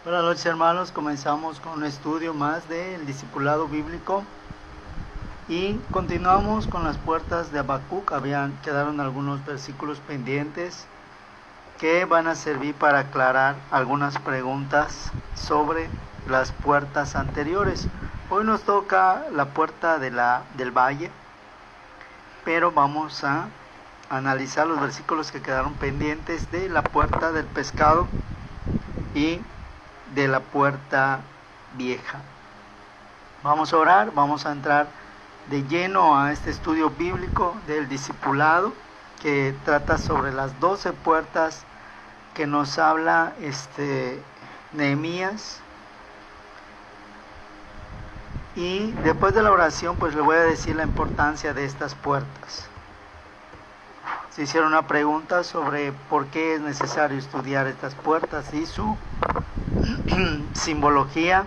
Buenas noches, hermanos. Comenzamos con un estudio más del discipulado bíblico y continuamos con las puertas de Habacuc. Quedaron algunos versículos pendientes que van a servir para aclarar algunas preguntas sobre las puertas anteriores. Hoy nos toca la puerta del valle, pero vamos a analizar los versículos que quedaron pendientes de la puerta del pescado y de la puerta vieja. Vamos a orar, vamos a entrar de lleno a este estudio bíblico del discipulado que trata sobre las 12 puertas que nos habla Nehemías. Y después de la oración pues le voy a decir la importancia de estas puertas. Se hicieron una pregunta sobre por qué es necesario estudiar estas puertas y su simbología,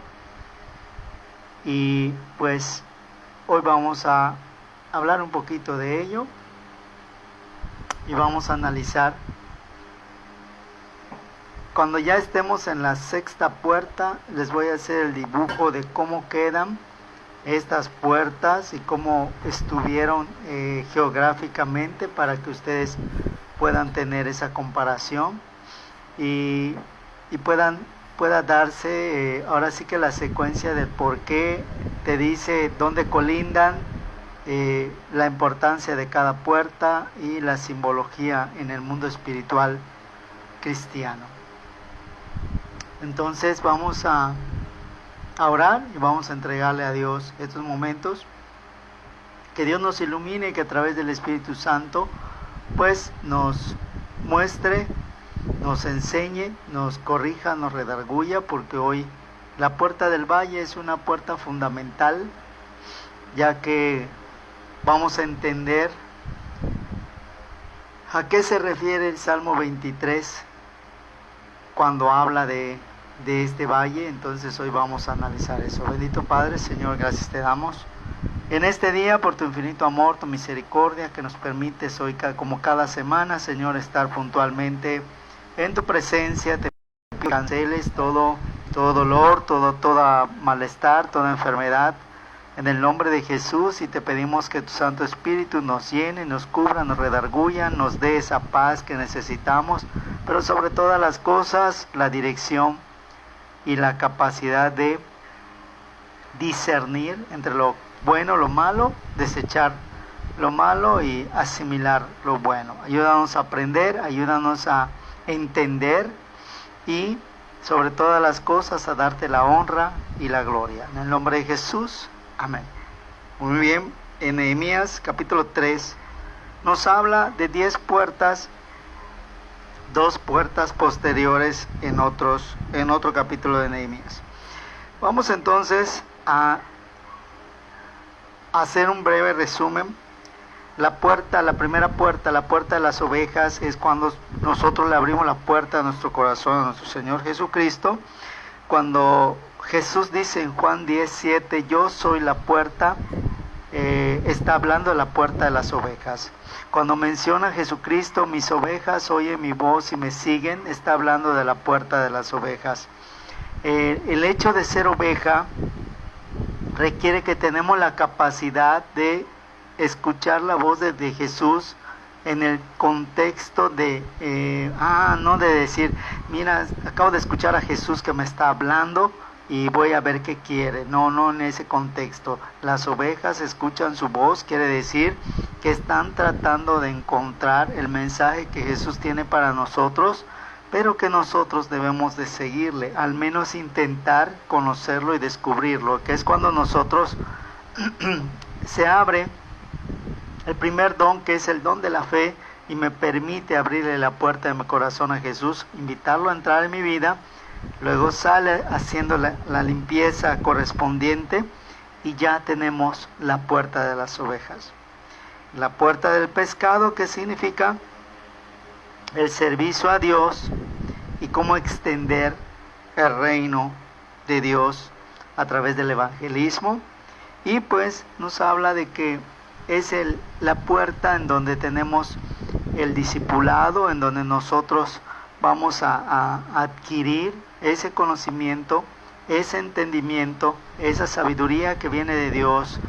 y pues hoy vamos a hablar un poquito de ello y vamos a analizar. Cuando ya estemos en la sexta puerta les voy a hacer el dibujo de cómo quedan estas puertas y cómo estuvieron geográficamente, para que ustedes puedan tener esa comparación y pueda darse ahora sí que la secuencia del por qué te dice dónde colindan, la importancia de cada puerta y la simbología en el mundo espiritual cristiano. Entonces vamos a orar y vamos a entregarle a Dios estos momentos, que Dios nos ilumine y que a través del Espíritu Santo pues nos muestre, nos enseñe, nos corrija, nos redarguya, porque hoy la puerta del valle es una puerta fundamental, ya que vamos a entender a qué se refiere el Salmo 23 cuando habla de este valle. Entonces hoy vamos a analizar eso. Bendito Padre, Señor, gracias te damos en este día por tu infinito amor, tu misericordia, que nos permites hoy, como cada semana, Señor, estar puntualmente en tu presencia. Te pido que canceles todo dolor, toda malestar, toda enfermedad, en el nombre de Jesús, y te pedimos que tu Santo Espíritu nos llene, nos cubra, nos redarguya, nos dé esa paz que necesitamos, pero sobre todas las cosas, la dirección y la capacidad de discernir entre lo bueno, lo malo, desechar lo malo y asimilar lo bueno. Ayúdanos a aprender, ayúdanos a entender y sobre todas las cosas a darte la honra y la gloria. En el nombre de Jesús, amén. Muy bien, en Nehemías capítulo 3 nos habla de 10 puertas, 2 puertas posteriores en otro capítulo de Nehemías. Vamos entonces a hacer un breve resumen. La primera puerta, la puerta de las ovejas, es cuando nosotros le abrimos la puerta de nuestro corazón a nuestro Señor Jesucristo. Cuando Jesús dice en Juan 10:7, yo soy la puerta, está hablando de la puerta de las ovejas. Cuando menciona Jesucristo, mis ovejas oyen mi voz y me siguen, está hablando de la puerta de las ovejas. El hecho de ser oveja requiere que tenemos la capacidad de escuchar la voz de Jesús en el contexto de, no de decir, mira, acabo de escuchar a Jesús que me está hablando y voy a ver qué quiere. No en ese contexto. Las ovejas escuchan su voz, quiere decir que están tratando de encontrar el mensaje que Jesús tiene para nosotros, pero que nosotros debemos de seguirle, al menos intentar conocerlo y descubrirlo, que es cuando nosotros se abre el primer don, que es el don de la fe, y me permite abrirle la puerta de mi corazón a Jesús, invitarlo a entrar en mi vida. Luego sale haciendo la limpieza correspondiente y ya tenemos la puerta de las ovejas. La puerta del pescado, que significa el servicio a Dios y cómo extender el reino de Dios a través del evangelismo. Y pues nos habla de que es la puerta en donde tenemos el discipulado, en donde nosotros vamos a adquirir ese conocimiento, ese entendimiento, esa sabiduría que viene de Dios,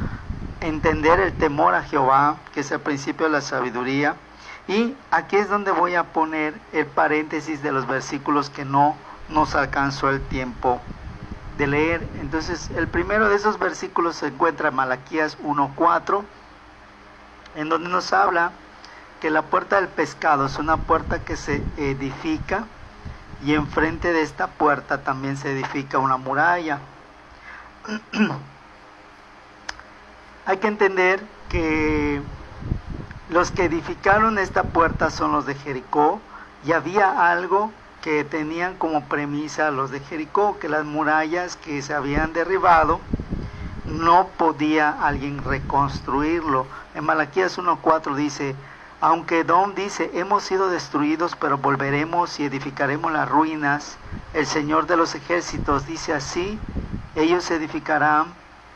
entender el temor a Jehová, que es el principio de la sabiduría. Y aquí es donde voy a poner el paréntesis de los versículos que no nos alcanzó el tiempo de leer. Entonces, el primero de esos versículos se encuentra en Malaquías 1:4, en donde nos habla que la puerta del pescado es una puerta que se edifica, y enfrente de esta puerta también se edifica una muralla. Hay que entender que los que edificaron esta puerta son los de Jericó, y había algo que tenían como premisa los de Jericó, que las murallas que se habían derribado no podía alguien reconstruirlo. En Malaquías 1:4 dice: aunque Edom dice, hemos sido destruidos, pero volveremos y edificaremos las ruinas, el Señor de los ejércitos dice así: ellos edificarán,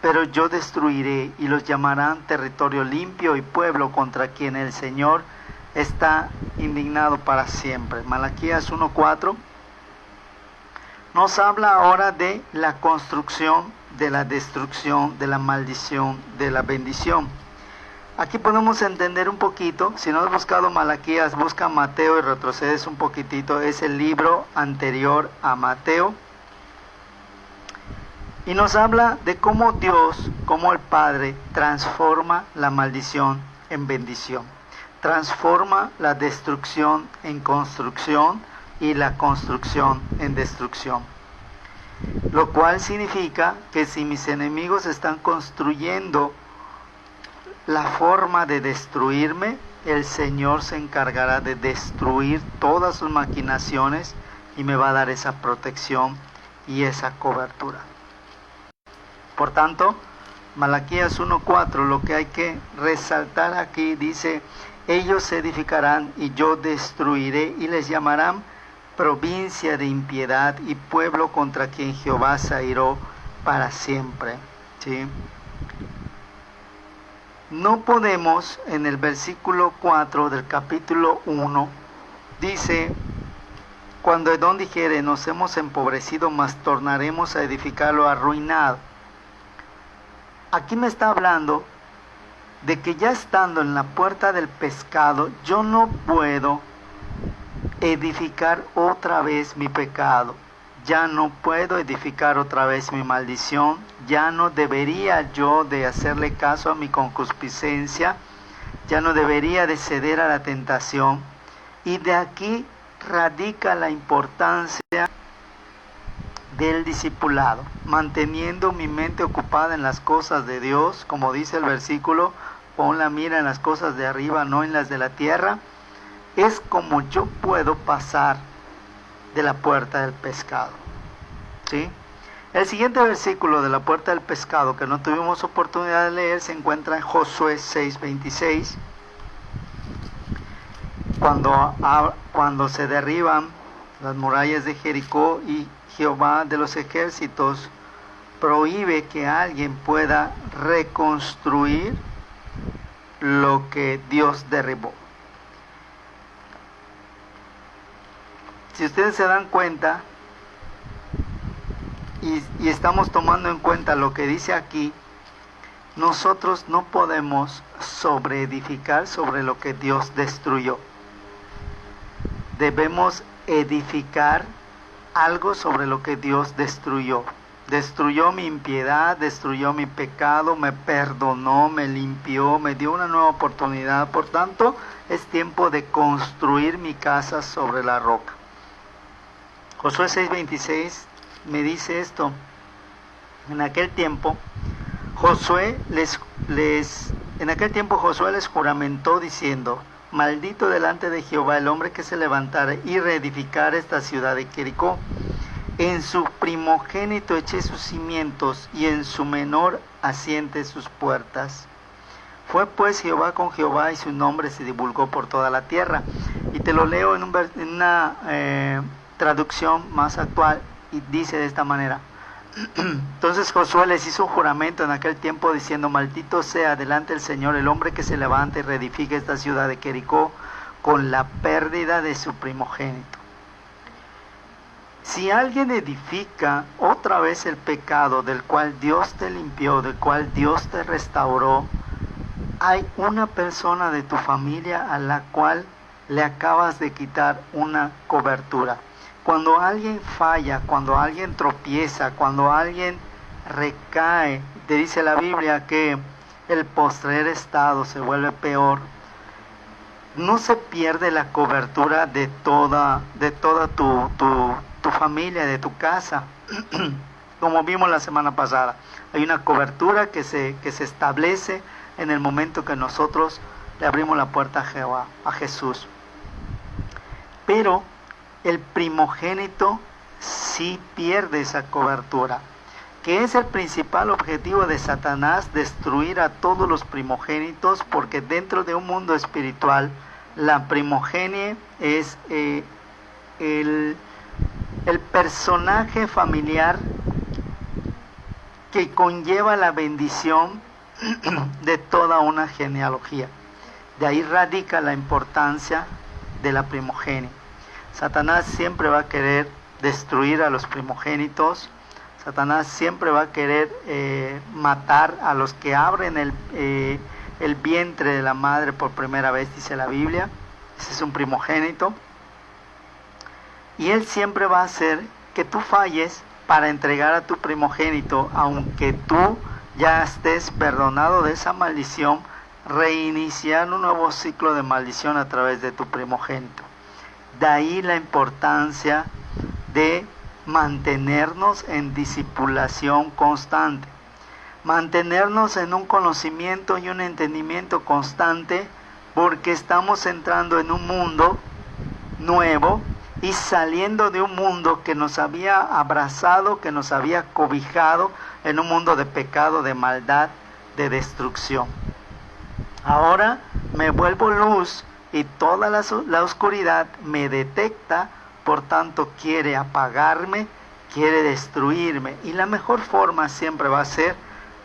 pero yo destruiré, y los llamarán territorio limpio y pueblo contra quien el Señor está indignado para siempre. Malaquías 1:4 nos habla ahora de la construcción, de la destrucción, de la maldición, de la bendición. Aquí podemos entender un poquito. Si no has buscado Malaquías, busca Mateo y retrocedes un poquitito. Es el libro anterior a Mateo. Y nos habla de cómo Dios, como el Padre, transforma la maldición en bendición. Transforma la destrucción en construcción y la construcción en destrucción. Lo cual significa que si mis enemigos están construyendo la forma de destruirme, el Señor se encargará de destruir todas sus maquinaciones y me va a dar esa protección y esa cobertura. Por tanto, Malaquías 1:4, lo que hay que resaltar aquí, dice: ellos se edificarán y yo destruiré, y les llamarán provincia de impiedad y pueblo contra quien Jehová se airó para siempre. ¿Sí? No podemos, en el versículo 4 del capítulo 1, dice: cuando Edom dijere, nos hemos empobrecido, mas tornaremos a edificar lo arruinado. Aquí me está hablando de que ya estando en la puerta del pescado, yo no puedo edificar otra vez mi pecado, ya no puedo edificar otra vez mi maldición, ya no debería yo de hacerle caso a mi concupiscencia, ya no debería de ceder a la tentación. Y de aquí radica la importancia del discipulado, manteniendo mi mente ocupada en las cosas de Dios, como dice el versículo: pon la mira en las cosas de arriba, no en las de la tierra. Es como yo puedo pasar de la puerta del pescado. ¿Sí? El siguiente versículo de la puerta del pescado, que no tuvimos oportunidad de leer, se encuentra en Josué 6:26. Cuando se derriban las murallas de Jericó y Jehová de los ejércitos prohíbe que alguien pueda reconstruir lo que Dios derribó. Si ustedes se dan cuenta, y estamos tomando en cuenta lo que dice aquí, nosotros no podemos sobreedificar sobre lo que Dios destruyó. Debemos edificar algo sobre lo que Dios destruyó. Destruyó mi impiedad, destruyó mi pecado, me perdonó, me limpió, me dio una nueva oportunidad. Por tanto, es tiempo de construir mi casa sobre la roca. Josué 6:26 me dice esto: en aquel tiempo Josué les juramentó diciendo: maldito delante de Jehová el hombre que se levantare y reedificare esta ciudad de Jericó. En su primogénito eché sus cimientos, y en su menor asiente sus puertas. Fue pues Jehová con Jehová, y su nombre se divulgó por toda la tierra. Y te lo leo en una traducción más actual, y dice de esta manera: entonces Josué les hizo un juramento en aquel tiempo diciendo: maldito sea delante del Señor el hombre que se levante y reedifique esta ciudad de Jericó con la pérdida de su primogénito. Si alguien edifica otra vez el pecado del cual Dios te limpió, del cual Dios te restauró, hay una persona de tu familia a la cual le acabas de quitar una cobertura. Cuando alguien falla, cuando alguien tropieza, cuando alguien recae, te dice la Biblia que el postrer estado se vuelve peor. No se pierde la cobertura de toda tu familia, de tu casa. Como vimos la semana pasada, hay una cobertura que se establece en el momento que nosotros le abrimos la puerta a Jehová, a Jesús. Pero el primogénito sí pierde esa cobertura, que es el principal objetivo de Satanás, destruir a todos los primogénitos, porque dentro de un mundo espiritual, la primogenia es el personaje familiar que conlleva la bendición de toda una genealogía. De ahí radica la importancia de la primogenia. Satanás siempre va a querer destruir a los primogénitos. Satanás siempre va a querer matar a los que abren el vientre de la madre por primera vez, dice la Biblia. Ese es un primogénito. Y él siempre va a hacer que tú falles para entregar a tu primogénito, aunque tú ya estés perdonado de esa maldición, reiniciar un nuevo ciclo de maldición a través de tu primogénito. De ahí la importancia de mantenernos en discipulación constante, mantenernos en un conocimiento y un entendimiento constante, porque estamos entrando en un mundo nuevo y saliendo de un mundo que nos había abrazado, que nos había cobijado en un mundo de pecado, de maldad, de destrucción. Ahora me vuelvo luz y toda la oscuridad me detecta, por tanto quiere apagarme, quiere destruirme, y la mejor forma siempre va a ser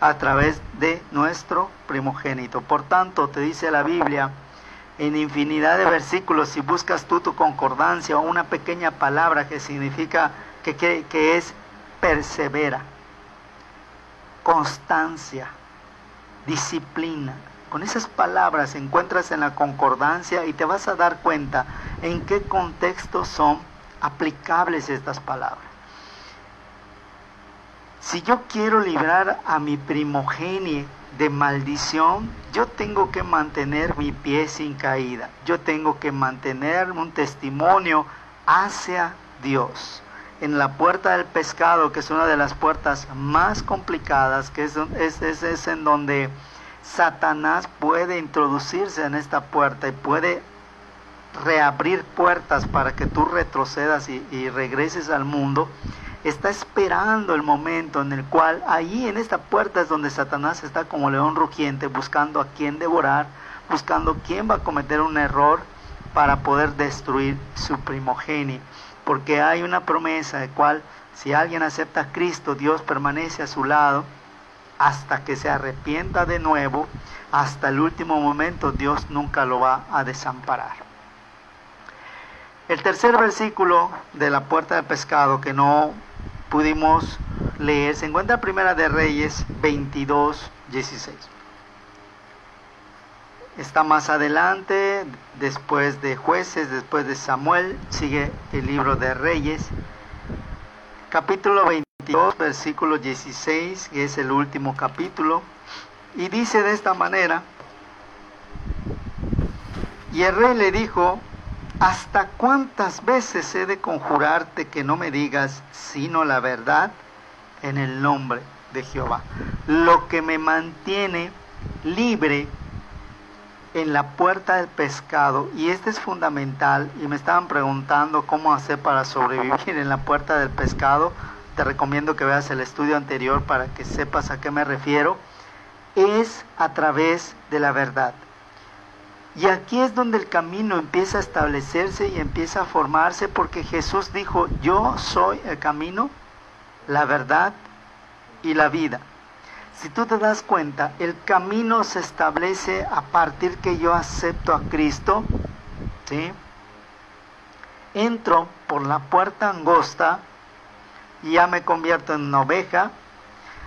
a través de nuestro primogénito. Por tanto, te dice la Biblia en infinidad de versículos, si buscas tú tu concordancia o una pequeña palabra que significa que es persevera, constancia, disciplina. Con esas palabras encuentras en la concordancia y te vas a dar cuenta en qué contexto son aplicables estas palabras. Si yo quiero librar a mi primogénito de maldición, yo tengo que mantener mi pie sin caída. Yo tengo que mantener un testimonio hacia Dios. En la puerta del pescado, que es una de las puertas más complicadas, que es en donde Satanás puede introducirse en esta puerta y puede reabrir puertas para que tú retrocedas y regreses al mundo. Está esperando el momento en el cual ahí en esta puerta es donde Satanás está como león rugiente, buscando a quién devorar, buscando quién va a cometer un error para poder destruir su primogénito. Porque hay una promesa de cual si alguien acepta a Cristo, Dios permanece a su lado hasta que se arrepienta de nuevo. Hasta el último momento Dios nunca lo va a desamparar. El tercer versículo de la puerta del pescado que no pudimos leer se encuentra en Primera de Reyes 22:16. Está más adelante, después de Jueces, después de Samuel, sigue el libro de Reyes. Capítulo 22, versículo 16, que es el último capítulo, y dice de esta manera: y el rey le dijo: ¿hasta cuántas veces he de conjurarte que no me digas sino la verdad en el nombre de Jehová? Lo que me mantiene libre en la puerta del pescado, y este es fundamental, y me estaban preguntando cómo hacer para sobrevivir en la puerta del pescado. Te recomiendo que veas el estudio anterior para que sepas a qué me refiero. Es a través de la verdad. Y aquí es donde el camino empieza a establecerse y empieza a formarse, porque Jesús dijo: yo soy el camino, la verdad y la vida. Si tú te das cuenta, el camino se establece a partir que yo acepto a Cristo, ¿sí? Entro por la puerta angosta y ya me convierto en una oveja.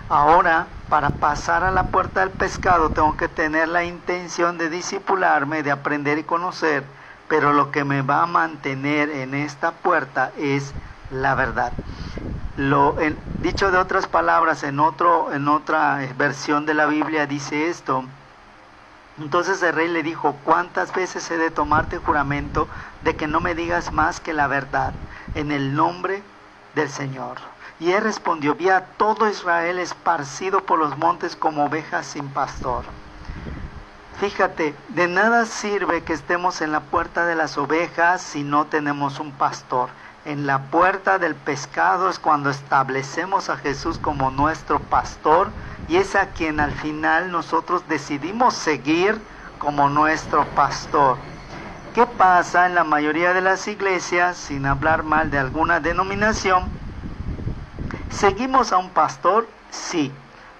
Ahora, para pasar a la puerta del pescado, tengo que tener la intención de discipularme, de aprender y conocer, pero lo que me va a mantener en esta puerta es la verdad. Dicho de otras palabras, en otra versión de la Biblia dice esto: entonces el rey le dijo, ¿cuántas veces he de tomarte juramento de que no me digas más que la verdad en el nombre del Señor? Y él respondió, vi a todo Israel esparcido por los montes como ovejas sin pastor. Fíjate, de nada sirve que estemos en la puerta de las ovejas si no tenemos un pastor. En la puerta del pescado es cuando establecemos a Jesús como nuestro pastor, y es a quien al final nosotros decidimos seguir como nuestro pastor. ¿Qué pasa en la mayoría de las iglesias, sin hablar mal de alguna denominación? ¿Seguimos a un pastor? Sí,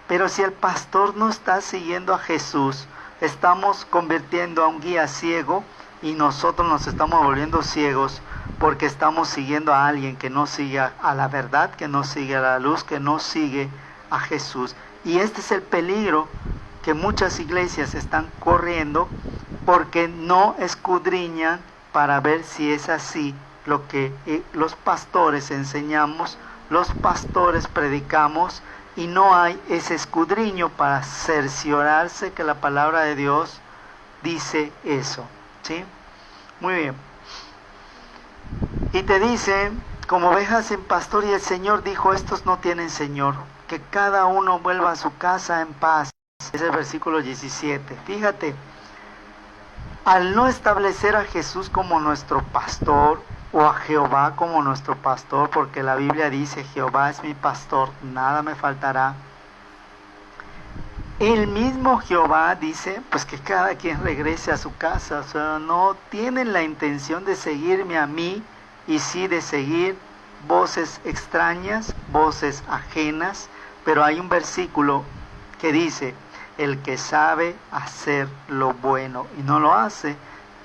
pero si el pastor no está siguiendo a Jesús, estamos convirtiendo a un guía ciego y nosotros nos estamos volviendo ciegos porque estamos siguiendo a alguien que no sigue a la verdad, que no sigue a la luz, que no sigue a Jesús. Y este es el peligro que muchas iglesias están corriendo porque no escudriñan para ver si es así lo que los pastores enseñamos, los pastores predicamos, y no hay ese escudriño para cerciorarse que la palabra de Dios dice eso, ¿sí? Muy bien. Y te dice, como ovejas sin pastor, y el Señor dijo, estos no tienen Señor, que cada uno vuelva a su casa en paz. Es el versículo 17. Fíjate, al no establecer a Jesús como nuestro pastor, o a Jehová como nuestro pastor, porque la Biblia dice, Jehová es mi pastor, nada me faltará. El mismo Jehová dice, pues que cada quien regrese a su casa. O sea, no tienen la intención de seguirme a mí, y sí de seguir voces extrañas, voces ajenas. Pero hay un versículo que dice, el que sabe hacer lo bueno y no lo hace,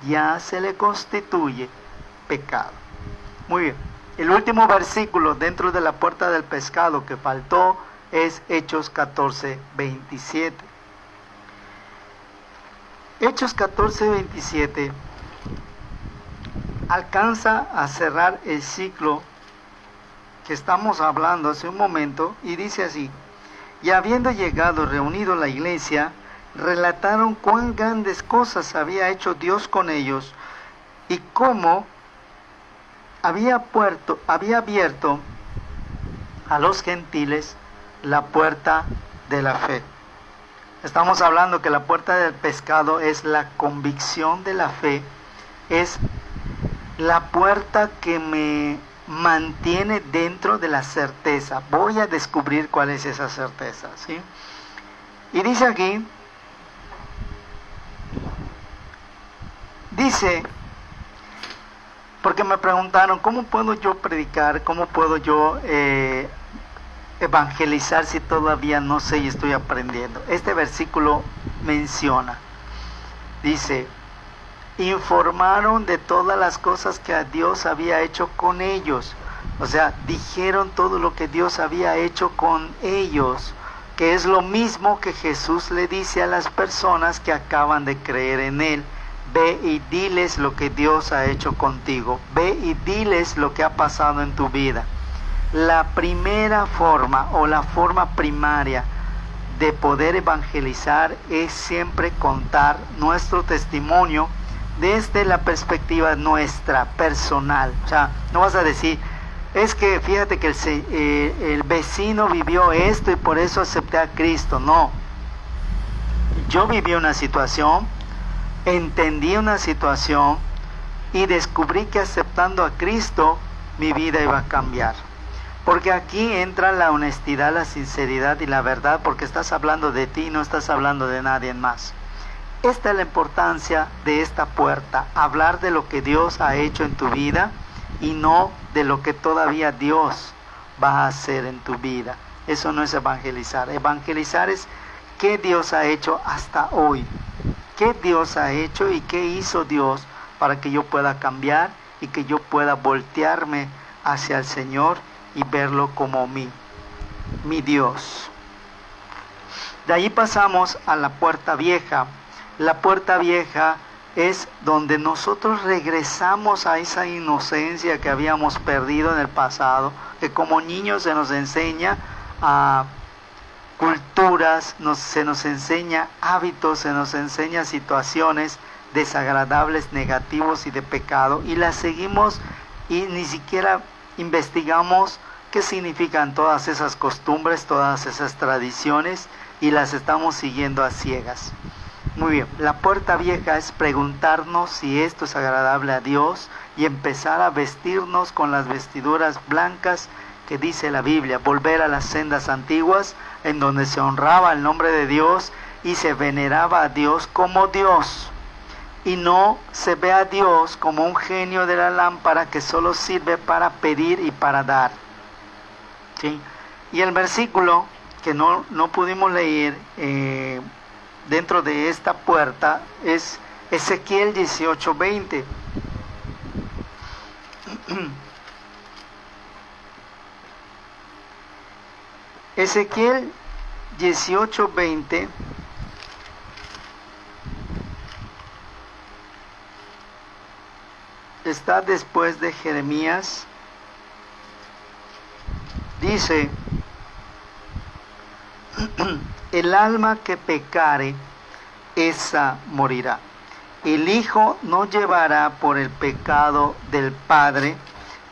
ya se le constituye pecado. Muy bien. El último versículo dentro de la puerta del pescado que faltó es Hechos 14, 27. Hechos 14, 27 alcanza a cerrar el ciclo que estamos hablando hace un momento y dice así: y habiendo llegado reunido la iglesia, relataron cuán grandes cosas había hecho Dios con ellos y cómo había abierto a los gentiles la puerta de la fe. Estamos hablando que la puerta del pescado es la convicción de la fe, es la puerta que me mantiene dentro de la certeza. Voy a descubrir cuál es esa certeza, ¿sí? Y dice aquí, porque me preguntaron, ¿cómo puedo yo predicar? ¿Cómo puedo yo evangelizar si todavía no sé y estoy aprendiendo? Este versículo menciona, dice, informaron de todas las cosas que Dios había hecho con ellos. O sea, dijeron todo lo que Dios había hecho con ellos, que es lo mismo que Jesús le dice a las personas que acaban de creer en Él. Ve y diles lo que Dios ha hecho contigo. Ve y diles lo que ha pasado en tu vida. La primera forma o la forma primaria de poder evangelizar es siempre contar nuestro testimonio desde la perspectiva nuestra, personal. O sea, no vas a decir, es que fíjate que el vecino vivió esto y por eso acepté a Cristo. No. Yo viví una situación, entendí una situación y descubrí que aceptando a Cristo mi vida iba a cambiar. Porque aquí entra la honestidad, la sinceridad y la verdad, porque estás hablando de ti, no estás hablando de nadie más. Esta es la importancia de esta puerta, hablar de lo que Dios ha hecho en tu vida y no de lo que todavía Dios va a hacer en tu vida. Eso no es evangelizar. Evangelizar es qué Dios ha hecho hasta hoy, qué Dios ha hecho y qué hizo Dios para que yo pueda cambiar y que yo pueda voltearme hacia el Señor y verlo como mi Dios. De ahí pasamos a la puerta vieja. La puerta vieja es donde nosotros regresamos a esa inocencia que habíamos perdido en el pasado, que como niños se nos enseña a culturas, se nos enseña hábitos, se nos enseña situaciones desagradables, negativos y de pecado, y las seguimos y ni siquiera investigamos qué significan todas esas costumbres, todas esas tradiciones, y las estamos siguiendo a ciegas. Muy bien, la puerta vieja es preguntarnos si esto es agradable a Dios y empezar a vestirnos con las vestiduras blancas que dice la Biblia, volver a las sendas antiguas en donde se honraba el nombre de Dios y se veneraba a Dios como Dios, y no se ve a Dios como un genio de la lámpara que solo sirve para pedir y para dar. ¿Sí? Y el versículo que no pudimos leer dentro de esta puerta es Ezequiel 18:20. Ezequiel 18:20 está después de Jeremías. Dice: el alma que pecare, esa morirá. El hijo no llevará por el pecado del padre,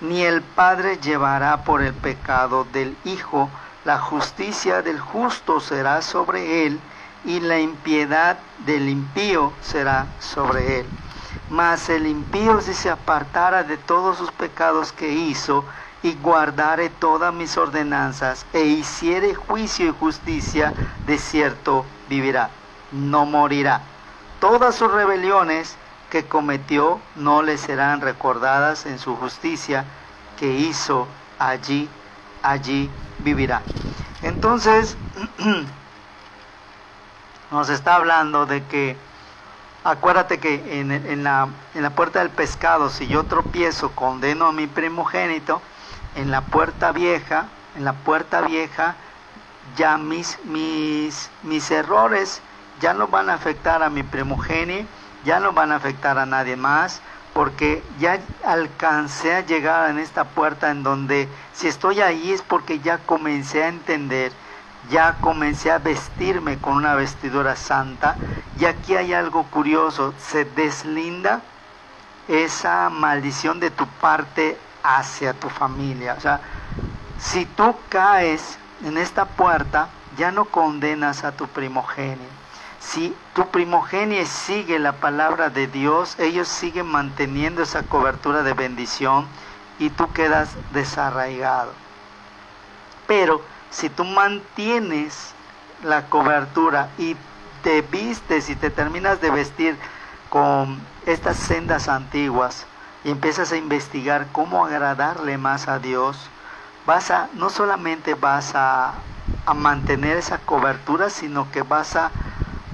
ni el padre llevará por el pecado del hijo. La justicia del justo será sobre él, y la impiedad del impío será sobre él. Mas el impío, si se apartara de todos sus pecados que hizo, y guardare todas mis ordenanzas, e hiciere juicio y justicia, de cierto vivirá, no morirá. Todas sus rebeliones que cometió no le serán recordadas, en su justicia que hizo allí vivirá. Entonces nos está hablando de que, acuérdate que en la puerta del pescado, si yo tropiezo, condeno a mi primogénito. En la puerta vieja ya mis errores ya no van a afectar a mi primogénito, ya no van a afectar a nadie más, porque ya alcancé a llegar en esta puerta en donde si estoy ahí es porque ya comencé a entender, ya comencé a vestirme con una vestidura santa. Y aquí hay algo curioso: se deslinda esa maldición de tu parte hacia tu familia. O sea, si tú caes en esta puerta, ya no condenas a tu primogénito. Si tu primogénito sigue la palabra de Dios, ellos siguen manteniendo esa cobertura de bendición y tú quedas desarraigado. Pero si tú mantienes la cobertura y te vistes y te terminas de vestir con estas sendas antiguas y empiezas a investigar cómo agradarle más a Dios, no solamente vas a mantener esa cobertura, sino que vas a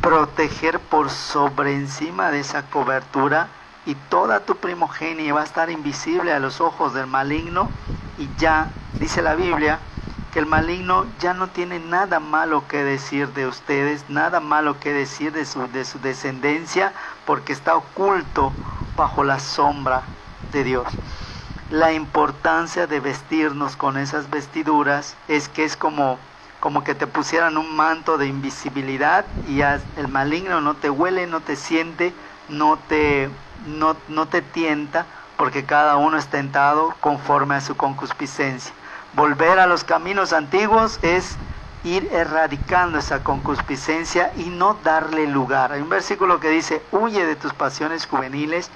proteger por sobre encima de esa cobertura, y toda tu primogenia va a estar invisible a los ojos del maligno. Y ya dice la Biblia que el maligno ya no tiene nada malo que decir de ustedes, nada malo que decir de su descendencia, porque está oculto bajo la sombra de Dios. La importancia de vestirnos con esas vestiduras es que es como que te pusieran un manto de invisibilidad, y el maligno no te huele, no te siente, no te tienta, porque cada uno es tentado conforme a su concupiscencia. Volver a los caminos antiguos es ir erradicando esa concupiscencia y no darle lugar. Hay un versículo que dice: huye de tus pasiones juveniles.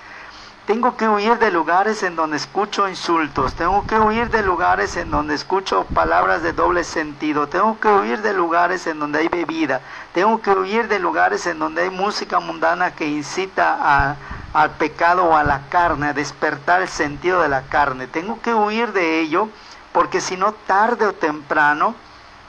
Tengo que huir de lugares en donde escucho insultos, tengo que huir de lugares en donde escucho palabras de doble sentido, tengo que huir de lugares en donde hay bebida, tengo que huir de lugares en donde hay música mundana que incita al pecado o a la carne, a despertar el sentido de la carne. Tengo que huir de ello, porque si no, tarde o temprano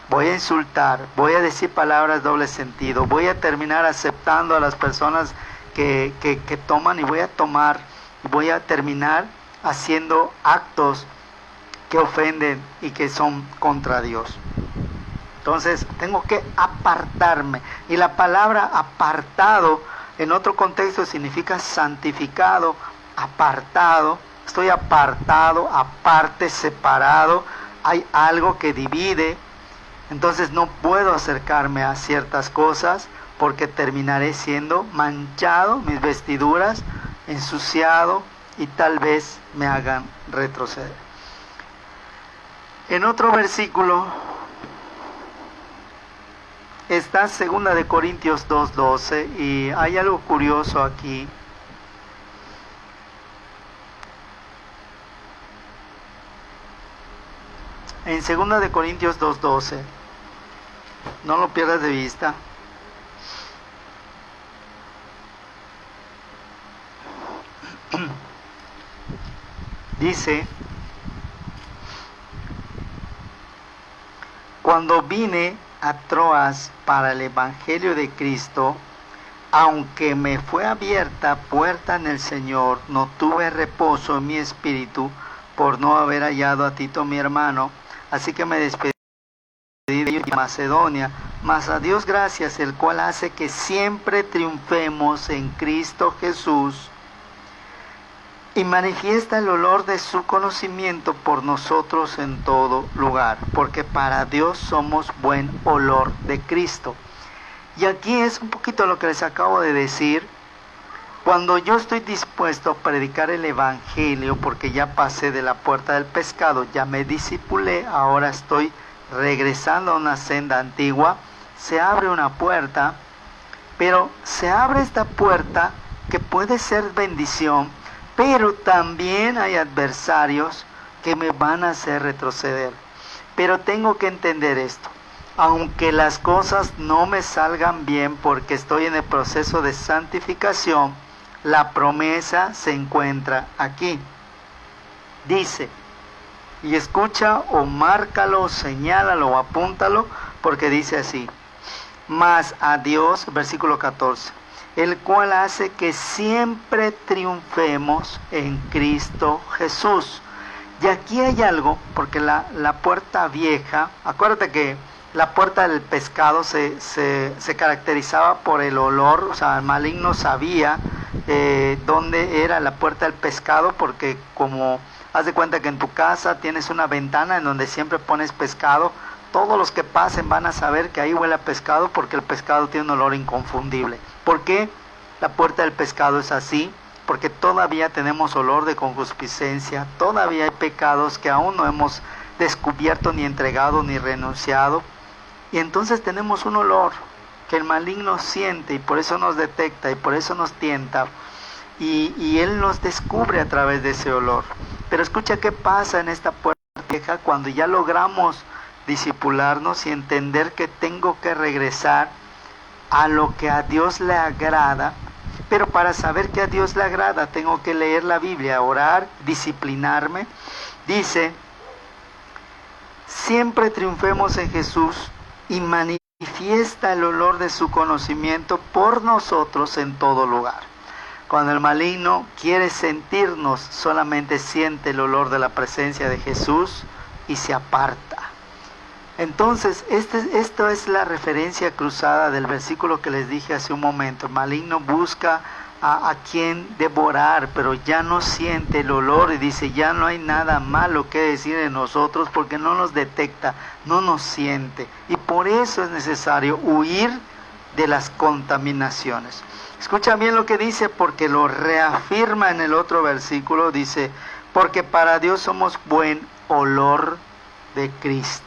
voy a insultar, voy a decir palabras de doble sentido, voy a terminar aceptando a las personas que toman, y voy a terminar haciendo actos que ofenden y que son contra Dios. Entonces tengo que apartarme. Y la palabra apartado en otro contexto significa santificado, apartado. Estoy apartado, aparte, separado. Hay algo que divide. Entonces no puedo acercarme a ciertas cosas porque terminaré siendo manchado, mis vestiduras, ensuciado y tal vez me hagan retroceder. En otro versículo está 2 de Corintios 2:12 y hay algo curioso aquí. En 2 de Corintios 2:12, no lo pierdas de vista. Dice: cuando vine a Troas para el Evangelio de Cristo, aunque me fue abierta puerta en el Señor, no tuve reposo en mi espíritu por no haber hallado a Tito mi hermano, así que me despedí de Macedonia, mas a Dios gracias, el cual hace que siempre triunfemos en Cristo Jesús, y manifiesta el olor de su conocimiento por nosotros en todo lugar, porque para Dios somos buen olor de Cristo. Y aquí es un poquito lo que les acabo de decir. Cuando yo estoy dispuesto a predicar el Evangelio, porque ya pasé de la puerta del pescado, ya me discipulé, ahora estoy regresando a una senda antigua, se abre una puerta, pero se abre esta puerta que puede ser bendición, pero también hay adversarios que me van a hacer retroceder. Pero tengo que entender esto. Aunque las cosas no me salgan bien porque estoy en el proceso de santificación, la promesa se encuentra aquí. Dice, y escucha o márcalo, o señálalo o apúntalo, porque dice así: mas a Dios, versículo 14, el cual hace que siempre triunfemos en Cristo Jesús. Y aquí hay algo, porque la puerta vieja, acuérdate que la puerta del pescado se caracterizaba por el olor, o sea, el maligno sabía dónde era la puerta del pescado, porque como haz de cuenta que en tu casa tienes una ventana en donde siempre pones pescado, todos los que pasen van a saber que ahí huele a pescado, porque el pescado tiene un olor inconfundible. ¿Por qué la puerta del pescado es así? Porque todavía tenemos olor de concupiscencia, todavía hay pecados que aún no hemos descubierto, ni entregado, ni renunciado. Y entonces tenemos un olor que el maligno siente y por eso nos detecta y por eso nos tienta. Y él nos descubre a través de ese olor. Pero escucha qué pasa en esta puerta vieja cuando ya logramos discipularnos y entender que tengo que regresar a lo que a Dios le agrada. Pero para saber que a Dios le agrada tengo que leer la Biblia, orar, disciplinarme. Dice: siempre triunfemos en Jesús, y manifiesta el olor de su conocimiento por nosotros en todo lugar. Cuando el maligno quiere sentirnos, solamente siente el olor de la presencia de Jesús y se aparta. Entonces, esto es la referencia cruzada del versículo que les dije hace un momento. El maligno busca a quien devorar, pero ya no siente el olor y dice: ya no hay nada malo que decir en nosotros, porque no nos detecta, no nos siente. Y por eso es necesario huir de las contaminaciones. Escucha bien lo que dice, porque lo reafirma en el otro versículo. Dice: porque para Dios somos buen olor de Cristo.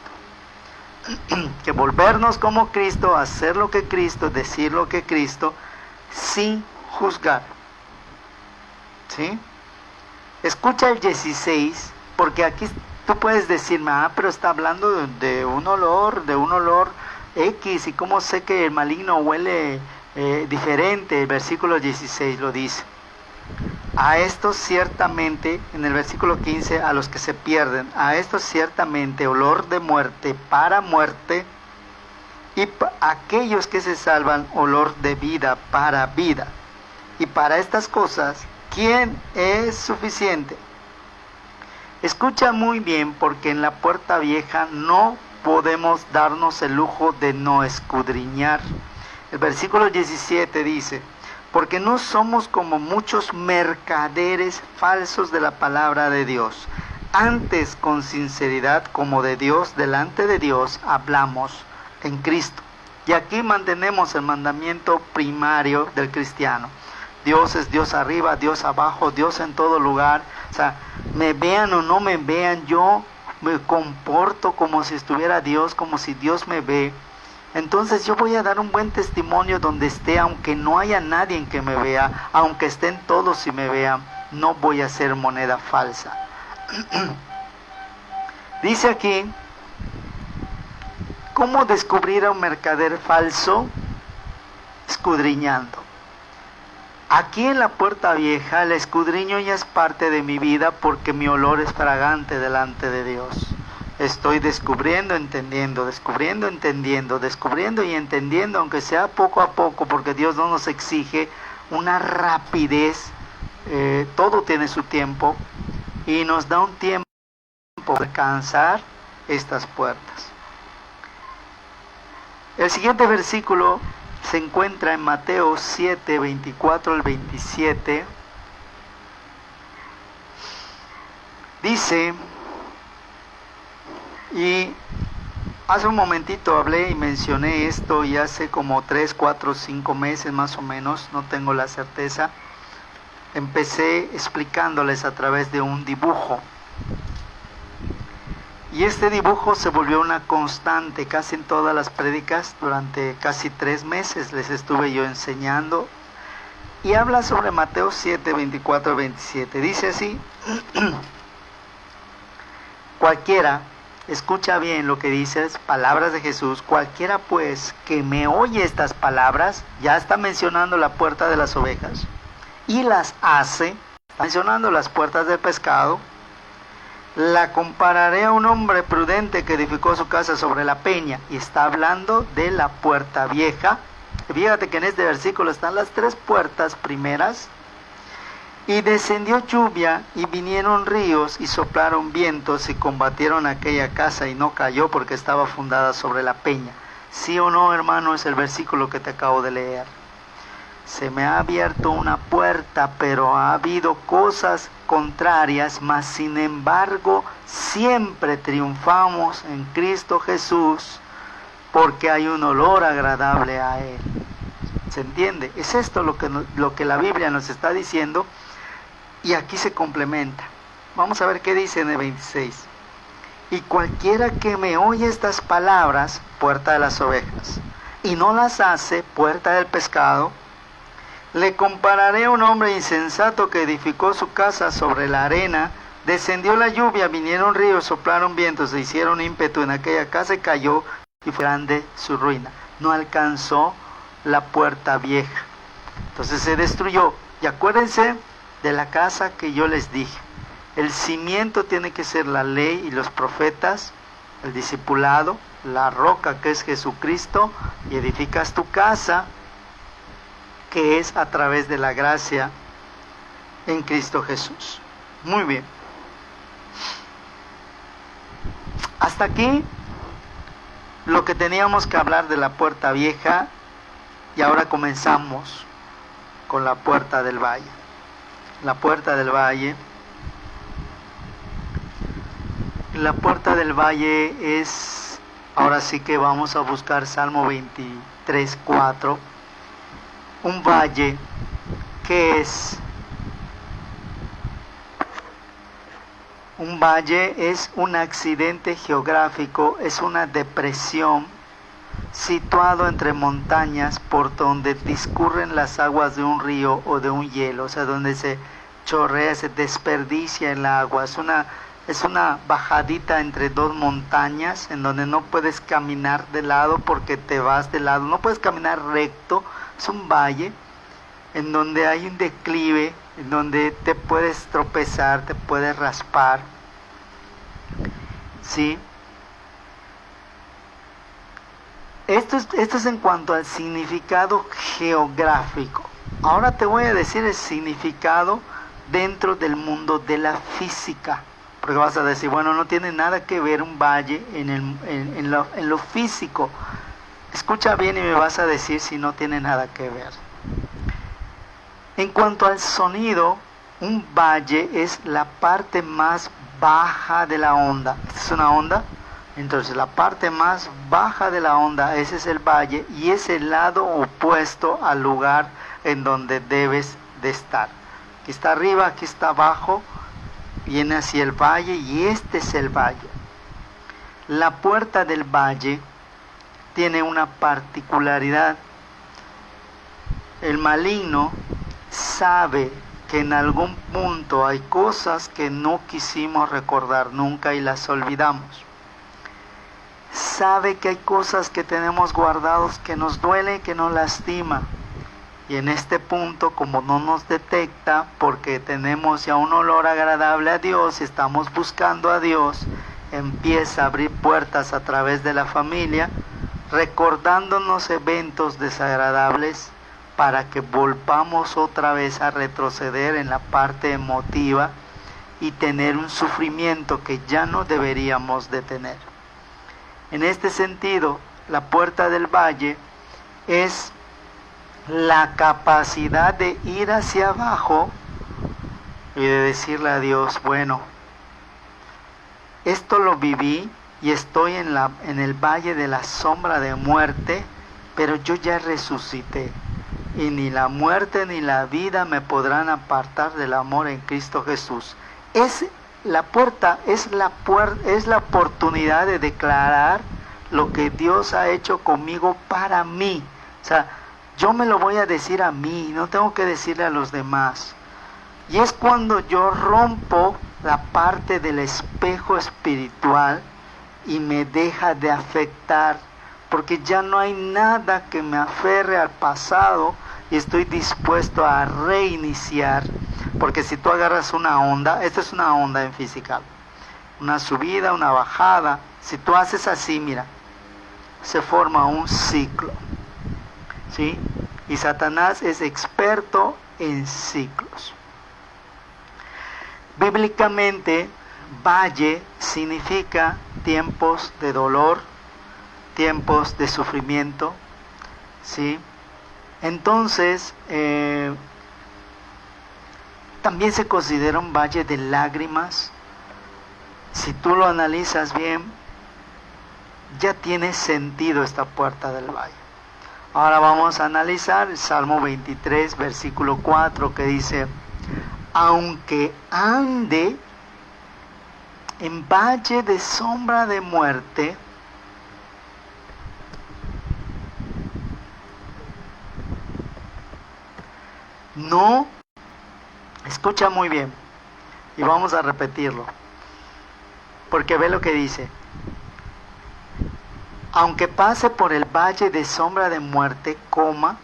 Que volvernos como Cristo, hacer lo que Cristo, decir lo que Cristo, sin juzgar. ¿Sí? Escucha el 16, porque aquí tú puedes decirme: pero está hablando de un olor X, y cómo sé que el maligno huele diferente. El versículo 16 lo dice: a estos ciertamente, en el versículo 15, a los que se pierden, a estos ciertamente olor de muerte para muerte, y aquellos que se salvan, olor de vida para vida. Y para estas cosas, ¿quién es suficiente? Escucha muy bien, porque en la puerta vieja no podemos darnos el lujo de no escudriñar. El versículo 17 dice: porque no somos como muchos mercaderes falsos de la palabra de Dios. Antes, con sinceridad, como de Dios, delante de Dios, hablamos en Cristo. Y aquí mantenemos el mandamiento primario del cristiano. Dios es Dios arriba, Dios abajo, Dios en todo lugar. O sea, me vean o no me vean, yo me comporto como si estuviera Dios, como si Dios me ve. Entonces yo voy a dar un buen testimonio donde esté, aunque no haya nadie en que me vea, aunque estén todos y me vean, no voy a ser moneda falsa. Dice aquí, ¿cómo descubrir a un mercader falso? Escudriñando. Aquí en la puerta vieja, el escudriño ya es parte de mi vida, porque mi olor es fragante delante de Dios. Estoy descubriendo, entendiendo, descubriendo, entendiendo, descubriendo y entendiendo, aunque sea poco a poco, porque Dios no nos exige una rapidez. Todo tiene su tiempo y nos da un tiempo para alcanzar estas puertas. El siguiente versículo se encuentra en Mateo 7, 24 al 27. Dice, y hace un momentito hablé y mencioné esto, y hace como 3, 4, 5 meses más o menos, no tengo la certeza, empecé explicándoles a través de un dibujo. Y este dibujo se volvió una constante casi en todas las prédicas. Durante casi 3 meses les estuve yo enseñando. Y habla sobre Mateo 7, 24, 27. Dice así: cualquiera, escucha bien lo que dices, palabras de Jesús, cualquiera pues que me oye estas palabras, ya está mencionando la puerta de las ovejas, y las hace, está mencionando las puertas del pescado, la compararé a un hombre prudente que edificó su casa sobre la peña. Y está hablando de la puerta vieja. Fíjate que en este versículo están las 3 puertas primeras. Y descendió lluvia y vinieron ríos y soplaron vientos y combatieron aquella casa y no cayó, porque estaba fundada sobre la peña. ¿Sí o no, hermano? Es el versículo que te acabo de leer. Se me ha abierto una puerta, pero ha habido cosas contrarias, mas sin embargo siempre triunfamos en Cristo Jesús, porque hay un olor agradable a Él. ¿Se entiende? Es esto lo que la Biblia nos está diciendo, y aquí se complementa. Vamos a ver qué dice en el 26. Y cualquiera que me oye estas palabras, puerta de las ovejas, y no las hace, puerta del pescado, le compararé a un hombre insensato que edificó su casa sobre la arena. Descendió la lluvia, vinieron ríos, soplaron vientos, se hicieron ímpetu en aquella casa y cayó, y fue grande su ruina. No alcanzó la puerta vieja, entonces se destruyó. Y acuérdense de la casa que yo les dije. El cimiento tiene que ser la ley y los profetas, el discipulado, la roca que es Jesucristo, y edificas tu casa, que es a través de la gracia en Cristo Jesús. Muy bien. Hasta aquí lo que teníamos que hablar de la puerta vieja, y ahora comenzamos con la puerta del valle. La puerta del valle. La puerta del valle es, ahora sí que vamos a buscar Salmo 23, 4. Un valle, ¿qué es? Un valle es un accidente geográfico, es una depresión situado entre montañas por donde discurren las aguas de un río o de un hielo, o sea, donde se chorrea, se desperdicia el agua. Es una bajadita entre 2 montañas en donde no puedes caminar de lado porque te vas de lado, no puedes caminar recto. Es un valle en donde hay un declive, en donde te puedes tropezar, te puedes raspar. ¿Sí? Esto es en cuanto al significado geográfico. Ahora te voy a decir el significado dentro del mundo de la física. Porque vas a decir, bueno, no tiene nada que ver un valle en lo físico. Escucha bien y me vas a decir si no tiene nada que ver. En cuanto al sonido, un valle es la parte más baja de la onda. ¿Esta es una onda? Entonces la parte más baja de la onda, ese es el valle, y es el lado opuesto al lugar en donde debes de estar. Aquí está arriba, aquí está abajo, viene hacia el valle y este es el valle. La puerta del valle tiene una particularidad. El maligno sabe que en algún punto hay cosas que no quisimos recordar nunca y las olvidamos. Sabe que hay cosas que tenemos guardados que nos duele, que nos lastima. Y en este punto, como no nos detecta, porque tenemos ya un olor agradable a Dios y estamos buscando a Dios, empieza a abrir puertas a través de la familia, recordándonos eventos desagradables para que volvamos otra vez a retroceder en la parte emotiva y tener un sufrimiento que ya no deberíamos de tener. En este sentido, la puerta del valle es la capacidad de ir hacia abajo y de decirle a Dios, bueno, esto lo viví y estoy en el valle de la sombra de muerte, pero yo ya resucité y ni la muerte ni la vida me podrán apartar del amor en Cristo Jesús. La puerta es la oportunidad de declarar lo que Dios ha hecho conmigo para mí. O sea, yo me lo voy a decir a mí, no tengo que decirle a los demás. Y es cuando yo rompo la parte del espejo espiritual y me deja de afectar, porque ya no hay nada que me aferre al pasado y estoy dispuesto a reiniciar. Porque si tú agarras una onda, esta es una onda en física, una subida, una bajada, si tú haces así, mira, se forma un ciclo, ¿sí? Y Satanás es experto en ciclos. Bíblicamente, valle significa tiempos de dolor, tiempos de sufrimiento, ¿sí? Entonces, también se considera un valle de lágrimas. Si tú lo analizas bien, ya tiene sentido esta puerta del valle. Ahora vamos a analizar el Salmo 23, versículo 4, que dice, aunque ande en valle de sombra de muerte, no, escucha muy bien, y vamos a repetirlo, porque ve lo que dice. Aunque pase por el valle de sombra de muerte, coma,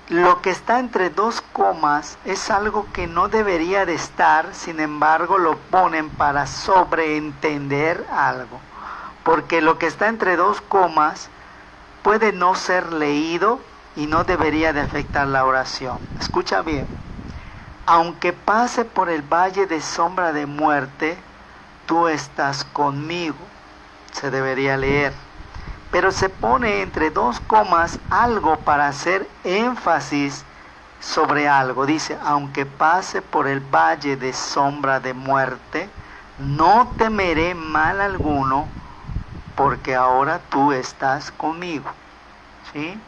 lo que está entre dos comas es algo que no debería de estar, sin embargo lo ponen para sobreentender algo. Porque lo que está entre dos comas puede no ser leído y no debería de afectar la oración. Escucha bien. Aunque pase por el valle de sombra de muerte, tú estás conmigo. Se debería leer. Pero se pone entre dos comas algo para hacer énfasis sobre algo. Dice, aunque pase por el valle de sombra de muerte, no temeré mal alguno, porque ahora tú estás conmigo. ¿Sí?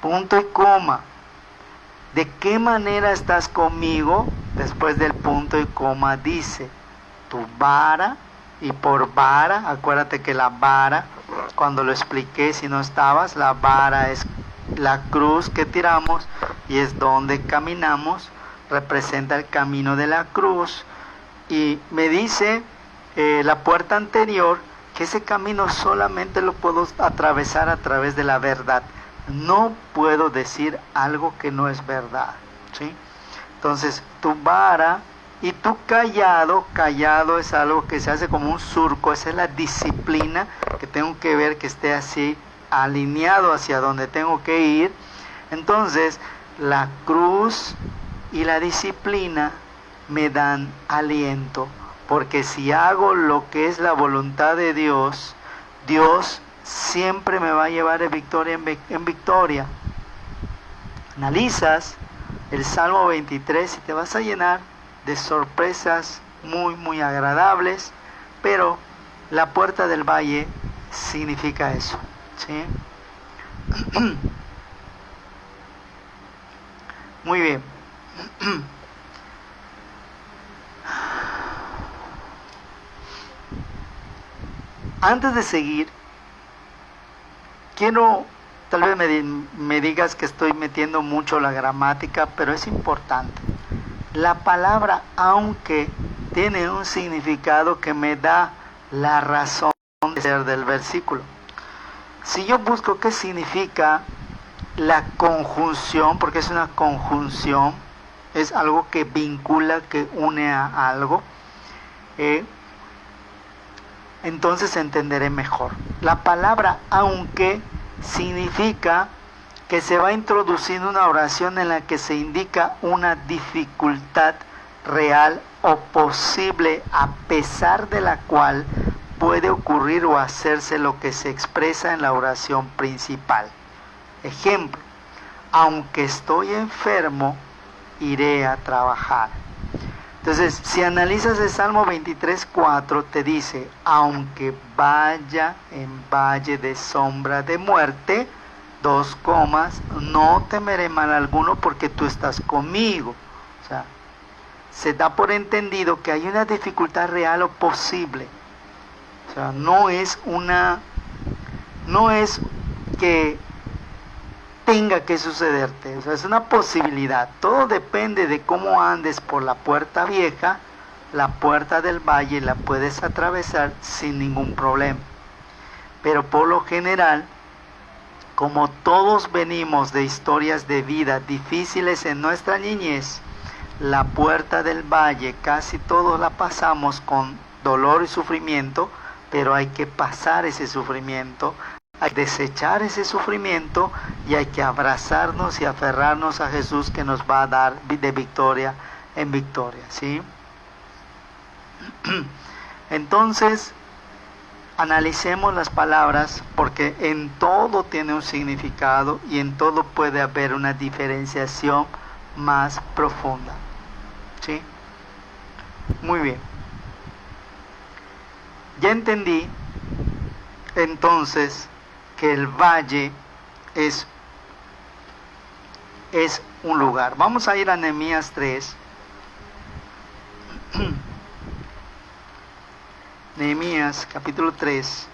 Punto y coma. ¿De qué manera estás conmigo? Después del punto y coma dice, tu vara, y por vara, acuérdate que la vara, cuando lo expliqué si no estabas, la vara es la cruz que tiramos y es donde caminamos, representa el camino de la cruz. Y me dice la puerta anterior que ese camino solamente lo puedo atravesar a través de la verdad. No puedo decir algo que no es verdad, ¿sí? Entonces, tu vara y tu callado es algo que se hace como un surco, esa es la disciplina que tengo que ver que esté así, alineado hacia donde tengo que ir. Entonces, la cruz y la disciplina me dan aliento, porque si hago lo que es la voluntad de Dios, Dios siempre me va a llevar de victoria en victoria. Analizas el Salmo 23 y te vas a llenar de sorpresas muy agradables, pero la puerta del valle significa eso, ¿sí? Muy bien. Antes de seguir, quiero, tal vez me digas que estoy metiendo mucho la gramática, pero es importante. La palabra aunque tiene un significado que me da la razón de ser del versículo. Si yo busco qué significa la conjunción, porque es una conjunción, es algo que vincula, que une a algo, entonces entenderé mejor. La palabra aunque significa que se va introduciendo una oración en la que se indica una dificultad real o posible, a pesar de la cual puede ocurrir o hacerse lo que se expresa en la oración principal. Ejemplo: aunque estoy enfermo, iré a trabajar. Entonces, si analizas el Salmo 23:4, te dice: aunque vaya en valle de sombra de muerte, no temeré mal alguno porque tú estás conmigo. O sea, se da por entendido que hay una dificultad real o posible. O sea, no es que tenga que sucederte, o sea, es una posibilidad. Todo depende de cómo andes por la puerta vieja. La puerta del valle la puedes atravesar sin ningún problema. Pero por lo general, como todos venimos de historias de vida difíciles en nuestra niñez, la puerta del valle casi todos la pasamos con dolor y sufrimiento, pero hay que pasar ese sufrimiento, hay que desechar ese sufrimiento y hay que abrazarnos y aferrarnos a Jesús, que nos va a dar de victoria en victoria, ¿sí? Entonces, analicemos las palabras, porque en todo tiene un significado y en todo puede haber una diferenciación más profunda, ¿sí? Muy bien. Ya entendí entonces que el valle es un lugar. Vamos a ir a Nehemías 3. Nehemías capítulo 3.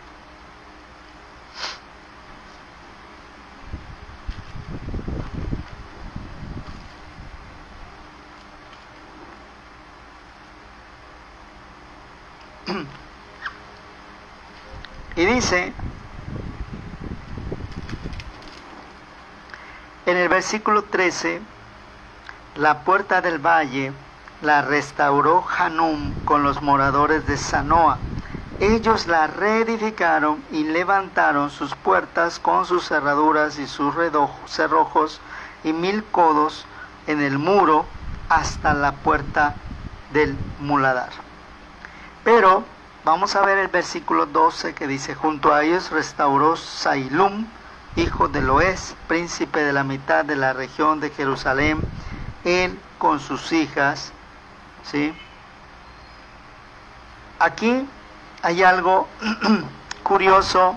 Y dice en el versículo 13: la puerta del valle la restauró Hanún con los moradores de Zanoa. Ellos la reedificaron y levantaron sus puertas con sus cerraduras y sus cerrojos y 1000 codos en el muro hasta la puerta del muladar. Pero vamos a ver el versículo 12, que dice: junto a ellos restauró Sailum, hijo de Loés, príncipe de la mitad de la región de Jerusalén, él con sus hijas, ¿sí? Aquí hay algo curioso,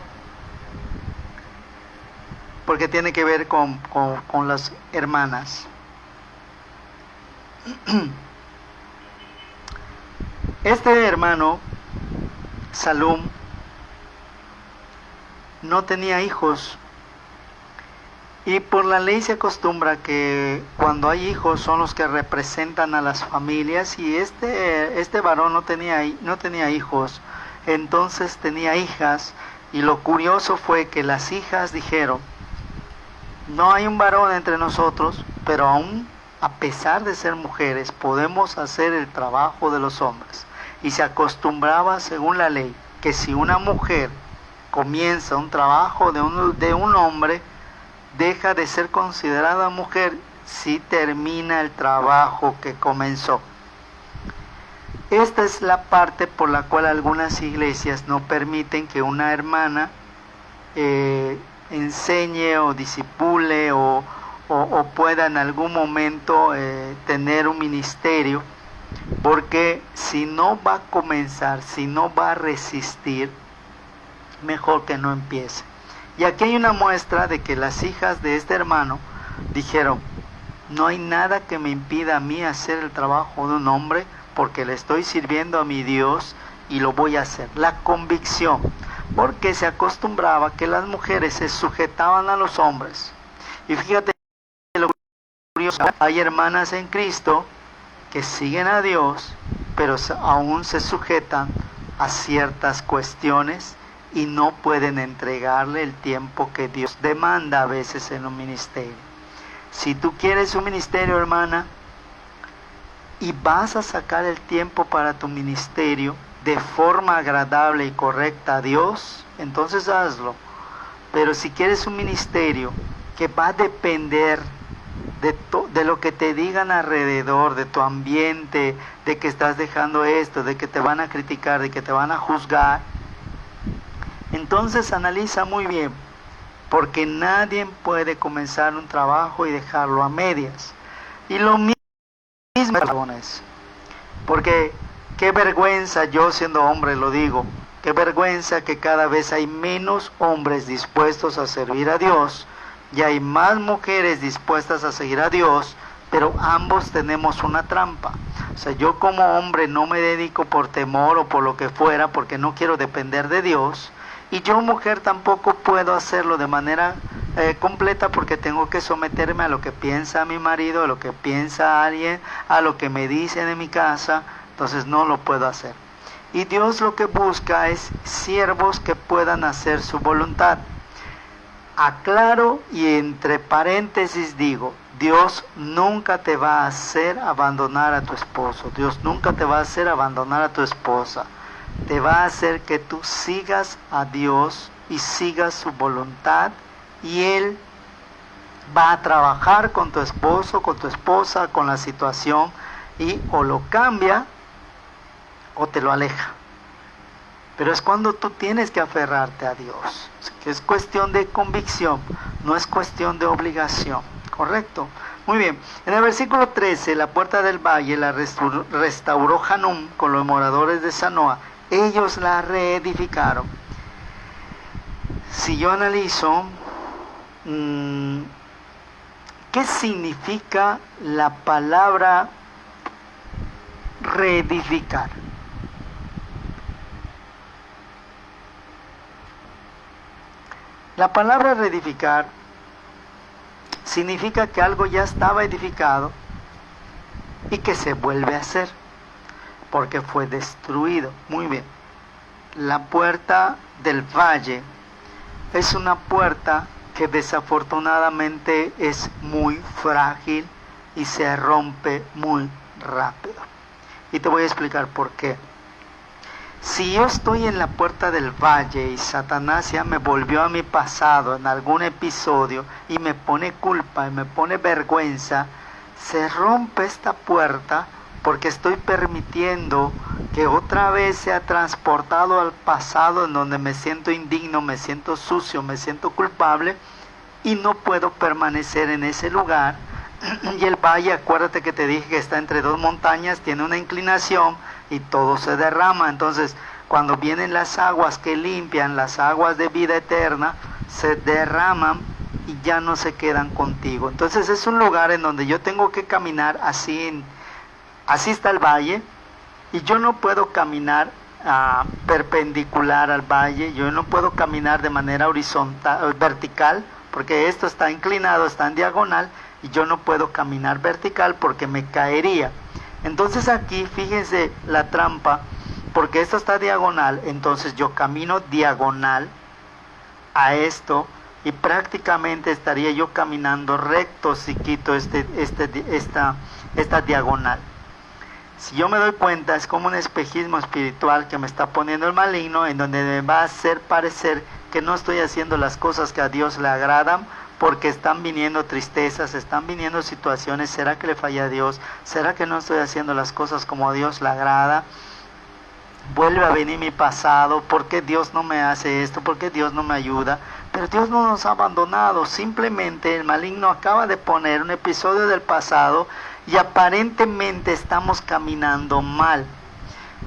porque tiene que ver con las hermanas. Este hermano, Salum, no tenía hijos, y por la ley se acostumbra que cuando hay hijos son los que representan a las familias, y este varón no tenía hijos, entonces tenía hijas, y lo curioso fue que las hijas dijeron: no hay un varón entre nosotros, pero aún a pesar de ser mujeres podemos hacer el trabajo de los hombres. Y se acostumbraba, según la ley, que si una mujer comienza un trabajo de un hombre, deja de ser considerada mujer si termina el trabajo que comenzó. esta es la parte por la cual algunas iglesias no permiten que una hermana enseñe o disipule o pueda en algún momento tener un ministerio, porque si no va a comenzar, si no va a resistir, mejor que no empiece. Y aquí hay una muestra de que las hijas de este hermano dijeron: no hay nada que me impida a mí hacer el trabajo de un hombre, porque le estoy sirviendo a mi Dios y lo voy a hacer. La convicción, porque se acostumbraba que las mujeres se sujetaban a los hombres. Y fíjate lo curioso, hay hermanas en Cristo que siguen a Dios, pero aún se sujetan a ciertas cuestiones y no pueden entregarle el tiempo que Dios demanda a veces en un ministerio. Si tú quieres un ministerio, hermana, y vas a sacar el tiempo para tu ministerio de forma agradable y correcta a Dios, entonces hazlo. Pero si quieres un ministerio que va a depender de lo que te digan alrededor, de tu ambiente, de que estás dejando esto, de que te van a criticar, de que te van a juzgar, entonces analiza muy bien, porque nadie puede comenzar un trabajo y dejarlo a medias. Y lo mismo, porque qué vergüenza, yo siendo hombre lo digo, qué vergüenza que cada vez hay menos hombres dispuestos a servir a Dios y hay más mujeres dispuestas a seguir a Dios, pero ambos tenemos una trampa. O sea, yo como hombre no me dedico por temor o por lo que fuera, porque no quiero depender de Dios, y yo mujer tampoco puedo hacerlo de manera completa, porque tengo que someterme a lo que piensa mi marido, a lo que piensa alguien, a lo que me dicen en mi casa. Entonces no lo puedo hacer. Y Dios lo que busca es siervos que puedan hacer su voluntad. Aclaro y entre paréntesis digo, Dios nunca te va a hacer abandonar a tu esposo. Dios nunca te va a hacer abandonar a tu esposa. Te va a hacer que tú sigas a Dios y sigas su voluntad, y Él va a trabajar con tu esposo, con tu esposa, con la situación, y o lo cambia o te lo aleja. Pero es cuando tú tienes que aferrarte a Dios, que es cuestión de convicción, no es cuestión de obligación, ¿correcto? Muy bien, en el versículo 13, la puerta del valle la restauró Hanún con los moradores de Zanoa. Ellos la reedificaron. Si yo analizo, ¿qué significa la palabra reedificar? La palabra reedificar significa que algo ya estaba edificado y que se vuelve a hacer, porque fue destruido. Muy bien. La puerta del valle es una puerta que desafortunadamente es muy frágil y se rompe muy rápido. Y te voy a explicar por qué. Si yo estoy en la puerta del valle y Satanás ya me volvió a mi pasado en algún episodio y me pone culpa y me pone vergüenza, se rompe esta puerta porque estoy permitiendo que otra vez sea transportado al pasado, en donde me siento indigno, me siento sucio, me siento culpable, y no puedo permanecer en ese lugar. Y el valle, acuérdate que te dije que está entre dos montañas, tiene una inclinación y todo se derrama. Entonces, cuando vienen las aguas que limpian, las aguas de vida eterna, se derraman y ya no se quedan contigo. Entonces es un lugar en donde yo tengo que caminar así. Así está el valle, y yo no puedo caminar perpendicular al valle, yo no puedo caminar de manera horizontal, vertical, porque esto está inclinado, está en diagonal, y yo no puedo caminar vertical porque me caería. Entonces aquí, fíjense la trampa, porque esto está diagonal, entonces yo camino diagonal a esto, y prácticamente estaría yo caminando recto si quito esta diagonal. Si yo me doy cuenta, es como un espejismo espiritual que me está poniendo el maligno, en donde me va a hacer parecer que no estoy haciendo las cosas que a Dios le agradan, porque están viniendo tristezas, están viniendo situaciones. ¿Será que le fallé a Dios? ¿Será que no estoy haciendo las cosas como a Dios le agrada? Vuelve a venir mi pasado. ¿Por qué Dios no me hace esto? ¿Por qué Dios no me ayuda? Pero Dios no nos ha abandonado. Simplemente el maligno acaba de poner un episodio del pasado y aparentemente estamos caminando mal.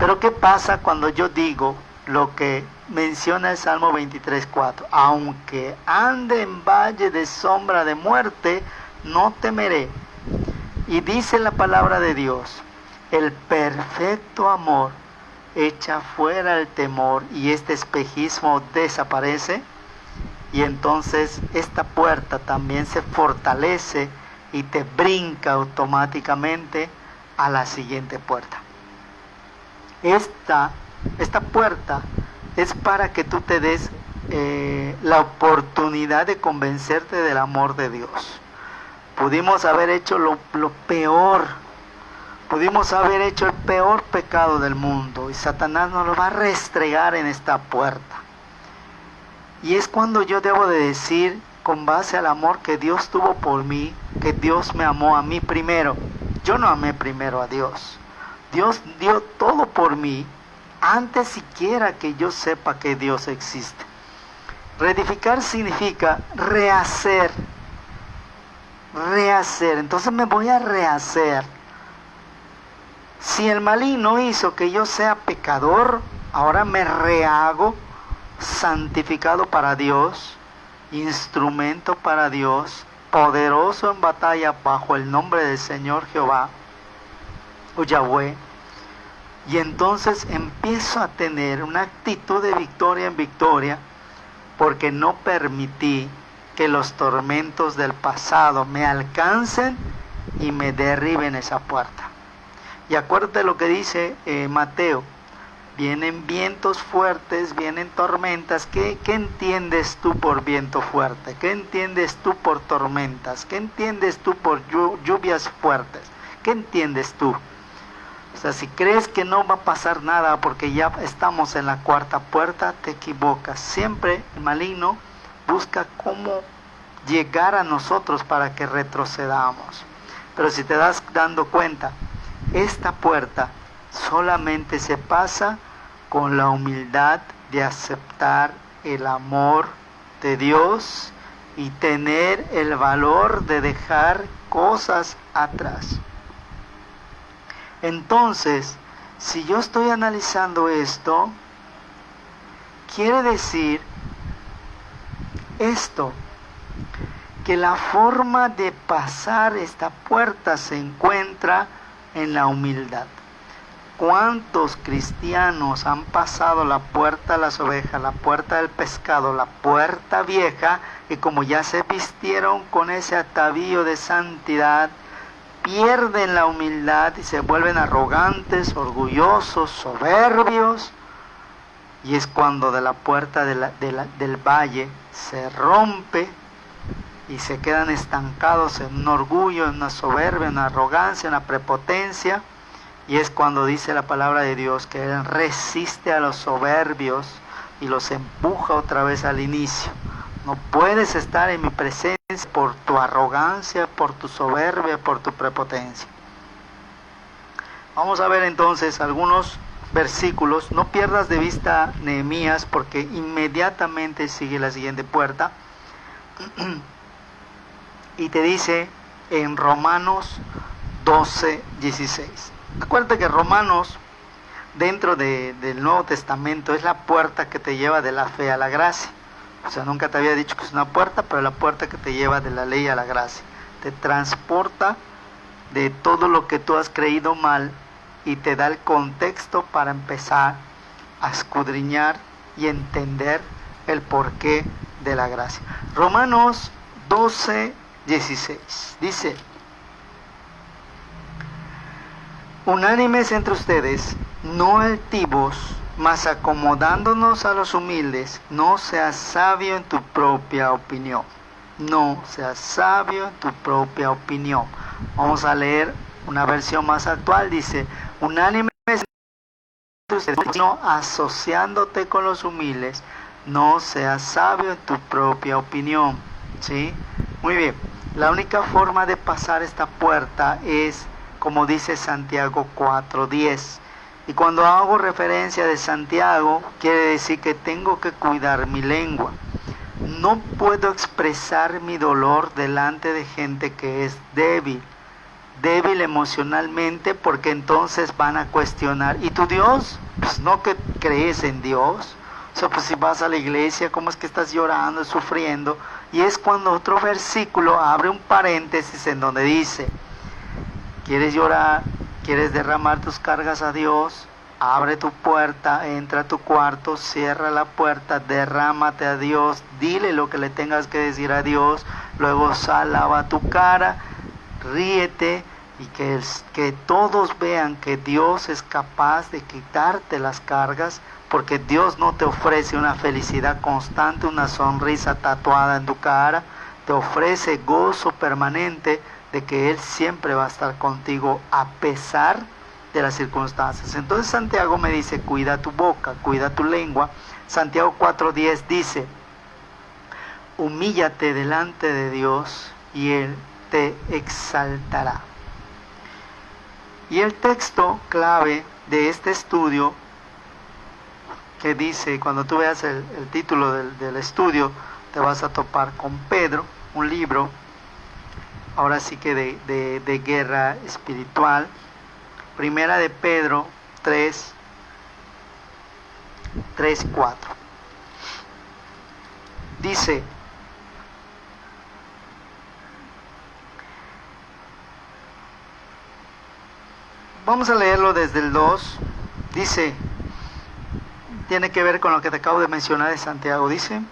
Pero ¿qué pasa cuando yo digo lo que menciona el Salmo 23:4? Aunque ande en valle de sombra de muerte, no temeré. Y dice la palabra de Dios, el perfecto amor echa fuera el temor, y este espejismo desaparece, y entonces esta puerta también se fortalece y te brinca automáticamente a la siguiente puerta. Esta puerta es para que tú te des la oportunidad de convencerte del amor de Dios. Pudimos haber hecho lo peor, pudimos haber hecho el peor pecado del mundo, y Satanás nos lo va a restregar en esta puerta. Y es cuando yo debo de decir, con base al amor que Dios tuvo por mí, que Dios me amó a mí primero. Yo no amé primero a Dios. Dios dio todo por mí antes siquiera que yo sepa que Dios existe. Reedificar significa rehacer. Entonces me voy a rehacer. Si el maligno hizo que yo sea pecador, ahora me rehago santificado para Dios, instrumento para Dios, poderoso en batalla bajo el nombre del Señor Jehová o Yahweh. Y entonces empiezo a tener una actitud de victoria en victoria, porque no permití que los tormentos del pasado me alcancen y me derriben esa puerta. Y acuérdate lo que dice Mateo: vienen vientos fuertes, vienen tormentas. ¿Qué entiendes tú por viento fuerte? ¿Qué entiendes tú por tormentas? ¿Qué entiendes tú por lluvias fuertes? ¿Qué entiendes tú? O sea, si crees que no va a pasar nada porque ya estamos en la cuarta puerta, te equivocas. Siempre el maligno busca cómo llegar a nosotros para que retrocedamos. Pero si te das dando cuenta, esta puerta solamente se pasa con la humildad de aceptar el amor de Dios y tener el valor de dejar cosas atrás. Entonces, si yo estoy analizando esto, quiere decir esto, que la forma de pasar esta puerta se encuentra en la humildad. ¿Cuántos cristianos han pasado la puerta de las ovejas, la puerta del pescado, la puerta vieja, y como ya se vistieron con ese atavío de santidad, pierden la humildad y se vuelven arrogantes, orgullosos, soberbios? Y es cuando de la puerta del valle se rompe y se quedan estancados en un orgullo, en una soberbia, en una arrogancia, en una prepotencia. Y es cuando dice la palabra de Dios que Él resiste a los soberbios y los empuja otra vez al inicio. No puedes estar en mi presencia por tu arrogancia, por tu soberbia, por tu prepotencia. Vamos a ver entonces algunos versículos. No pierdas de vista Nehemías, porque inmediatamente sigue la siguiente puerta. Y te dice en Romanos 12:16. Acuérdate que Romanos, dentro del Nuevo Testamento, es la puerta que te lleva de la fe a la gracia. O sea, nunca te había dicho que es una puerta, pero la puerta que te lleva de la ley a la gracia. Te transporta de todo lo que tú has creído mal y te da el contexto para empezar a escudriñar y entender el porqué de la gracia. Romanos 12:16 dice: unánimes entre ustedes, no altivos, mas acomodándonos a los humildes. No seas sabio en tu propia opinión. No seas sabio en tu propia opinión. Vamos a leer una versión más actual. Dice: unánimes entre ustedes, no asociándote con los humildes. No seas sabio en tu propia opinión. ¿Sí? Muy bien. La única forma de pasar esta puerta es, como dice Santiago 4:10. Y cuando hago referencia de Santiago, quiere decir que tengo que cuidar mi lengua. No puedo expresar mi dolor delante de gente que es débil emocionalmente, porque entonces van a cuestionar, ¿y tu Dios? Pues no, que crees en Dios. O sea, pues si vas a la iglesia, ¿cómo es que estás llorando, sufriendo? Y es cuando otro versículo abre un paréntesis en donde dice, ¿quieres llorar? ¿Quieres derramar tus cargas a Dios? Abre tu puerta, entra a tu cuarto, cierra la puerta, derrámate a Dios, dile lo que le tengas que decir a Dios, luego sal, lava tu cara, ríete, y que todos vean que Dios es capaz de quitarte las cargas, porque Dios no te ofrece una felicidad constante, una sonrisa tatuada en tu cara, te ofrece gozo permanente de que Él siempre va a estar contigo a pesar de las circunstancias. Entonces Santiago me dice, cuida tu boca, cuida tu lengua. Santiago 4:10 dice, humíllate delante de Dios y Él te exaltará. Y el texto clave de este estudio, que dice, cuando tú veas el título del estudio, te vas a topar con Pedro, un libro, ahora sí que de guerra espiritual. Primera de Pedro 3:4. Dice, vamos a leerlo desde el 2. Dice, tiene que ver con lo que te acabo de mencionar de Santiago. Dice,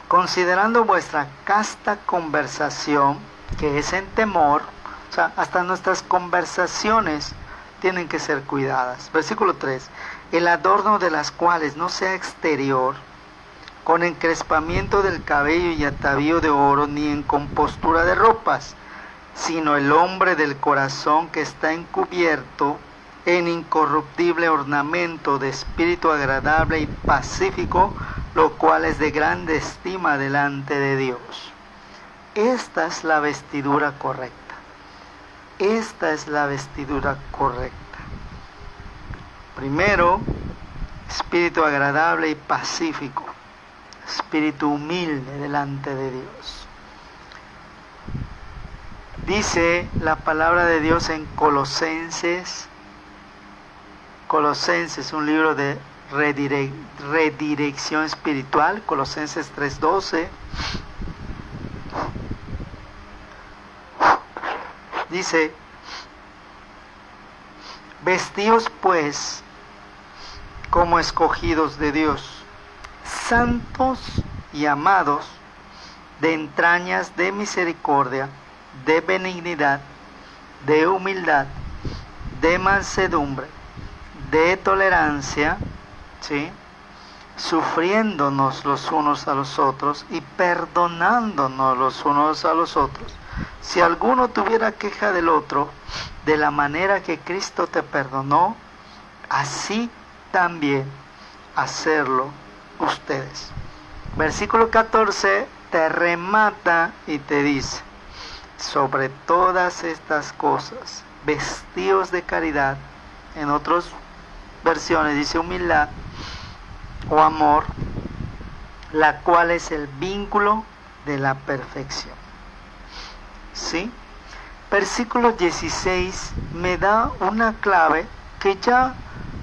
considerando vuestra casta conversación, que es en temor, o sea, hasta nuestras conversaciones tienen que ser cuidadas. Versículo 3, el adorno de las cuales no sea exterior, con encrespamiento del cabello y atavío de oro, ni en compostura de ropas, sino el hombre del corazón, que está encubierto en incorruptible ornamento de espíritu agradable y pacífico, lo cual es de grande estima delante de Dios. Esta es la vestidura correcta. Esta es la vestidura correcta. Primero, espíritu agradable y pacífico. Espíritu humilde delante de Dios. Dice la palabra de Dios en Colosenses, un libro de redirección espiritual, Colosenses 3:12. Dice, vestíos pues como escogidos de Dios, santos y amados, de entrañas de misericordia, de benignidad, de humildad, de mansedumbre, de tolerancia, ¿sí? Sufriéndonos los unos a los otros y perdonándonos los unos a los otros. Si alguno tuviera queja del otro, de la manera que Cristo te perdonó, así también hacerlo ustedes. Versículo 14 te remata y te dice, sobre todas estas cosas, vestíos de caridad. En otras versiones dice humildad o amor, la cual es el vínculo de la perfección. ¿Sí? Versículo 16 me da una clave que ya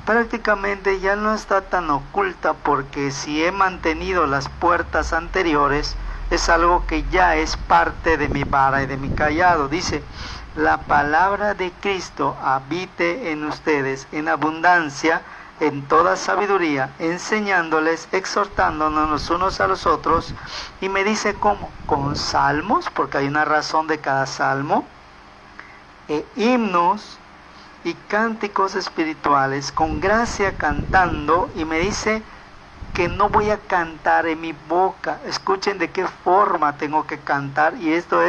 prácticamente ya no está tan oculta, porque si he mantenido las puertas anteriores, es algo que ya es parte de mi vara y de mi cayado. Dice, la palabra de Cristo habite en ustedes en abundancia, en toda sabiduría, enseñándoles, exhortándonos los unos a los otros. Y me dice cómo, con salmos, porque hay una razón de cada salmo, himnos y cánticos espirituales, con gracia cantando. Y me dice que no voy a cantar en mi boca. Escuchen de qué forma tengo que cantar. Y esto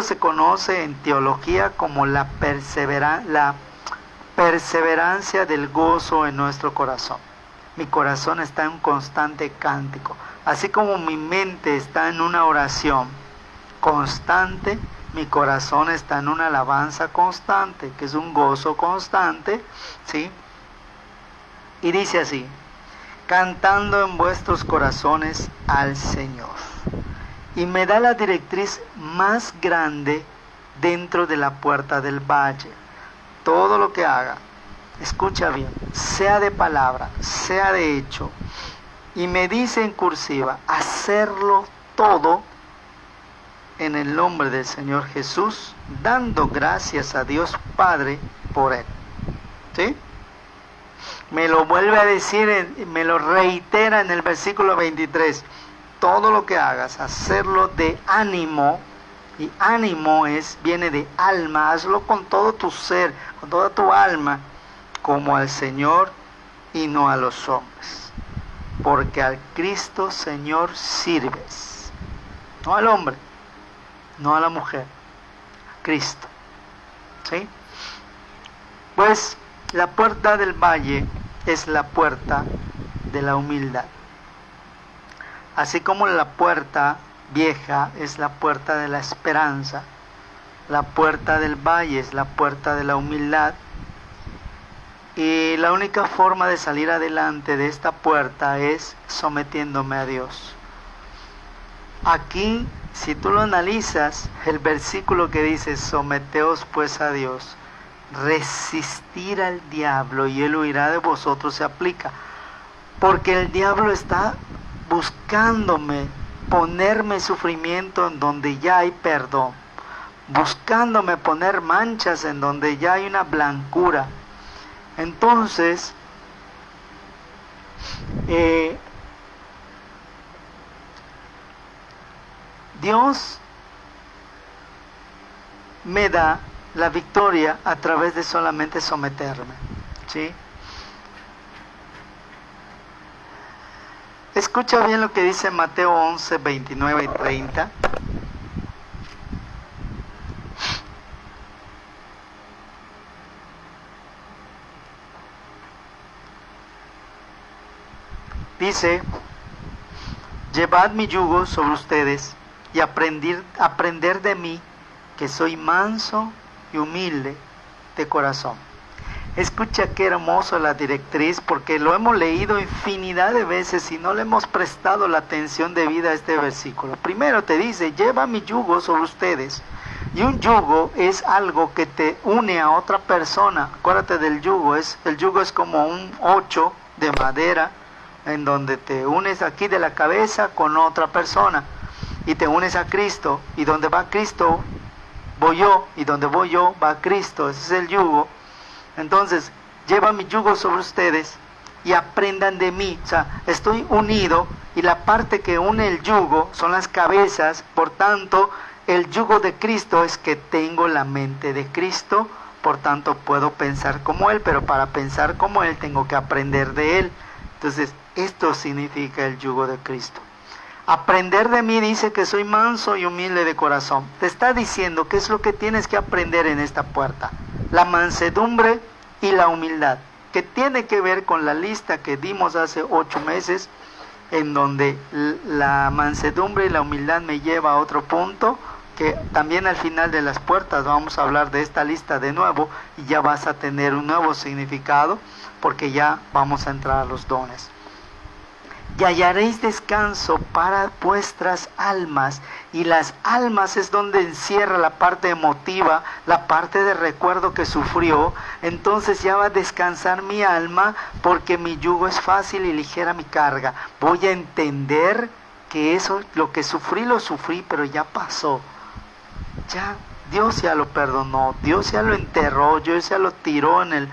se conoce en teología como la perseverancia del gozo en nuestro corazón. mi corazón está en un constante cántico. Así como mi mente está en una oración constante, mi corazón está en una alabanza constante, que es un gozo constante, ¿sí? Y dice así: cantando en vuestros corazones al Señor. Y me da la directriz más grande dentro de la puerta del valle. Todo lo que haga, escucha bien, sea de palabra, sea de hecho, y me dice en cursiva, hacerlo todo en el nombre del Señor Jesús, dando gracias a Dios Padre por él. ¿Sí? Me lo vuelve a decir, me lo reitera en el versículo 23. Todo lo que hagas, hacerlo de ánimo, y ánimo viene de alma, hazlo con todo tu ser, con toda tu alma, como al Señor y no a los hombres. Porque al Cristo Señor sirves, no al hombre, no a la mujer, a Cristo. ¿Sí? Pues la puerta del valle es la puerta de la humildad. Así como la puerta vieja es la puerta de la esperanza, la puerta del valle es la puerta de la humildad. Y la única forma de salir adelante de esta puerta es sometiéndome a Dios. Aquí, si tú lo analizas, el versículo que dice, someteos pues a Dios, resistir al diablo y él huirá de vosotros, se aplica. Porque el diablo está buscándome ponerme sufrimiento en donde ya hay perdón, buscándome poner manchas en donde ya hay una blancura. Entonces, Dios me da la victoria a través de solamente someterme, ¿sí? Escucha bien lo que dice Mateo 11, 29 y 30. Dice, llevad mi yugo sobre ustedes y aprender de mí, que soy manso y humilde de corazón. Escucha qué hermoso la directriz, porque lo hemos leído infinidad de veces y no le hemos prestado la atención debida a este versículo. Primero te dice, lleva mi yugo sobre ustedes. Y un yugo es algo que te une a otra persona. Acuérdate del yugo, el yugo es como un hocho de madera en donde te unes aquí de la cabeza con otra persona y te unes a Cristo, y donde va Cristo voy yo, y donde voy yo va Cristo. Ese es el yugo. Entonces, lleva mi yugo sobre ustedes y aprendan de mí. O sea, estoy unido y la parte que une el yugo son las cabezas. Por tanto, el yugo de Cristo es que tengo la mente de Cristo, por tanto puedo pensar como Él, pero para pensar como Él tengo que aprender de Él. Entonces, esto significa el yugo de Cristo. Aprender de mí dice que soy manso y humilde de corazón. Te está diciendo qué es lo que tienes que aprender en esta puerta. La mansedumbre y la humildad, que tiene que ver con la lista que dimos hace 8 meses, en donde la mansedumbre y la humildad me lleva a otro punto, que también al final de las puertas vamos a hablar de esta lista de nuevo, y ya vas a tener un nuevo significado, porque ya vamos a entrar a los dones. Y hallaréis descanso para vuestras almas, y las almas es donde encierra la parte emotiva, la parte de recuerdo que sufrió. Entonces ya va a descansar mi alma, porque mi yugo es fácil y ligera mi carga. Voy a entender que eso, lo que sufrí, lo sufrí, pero ya pasó. Ya, Dios ya lo perdonó, Dios ya lo enterró, Dios ya lo tiró en el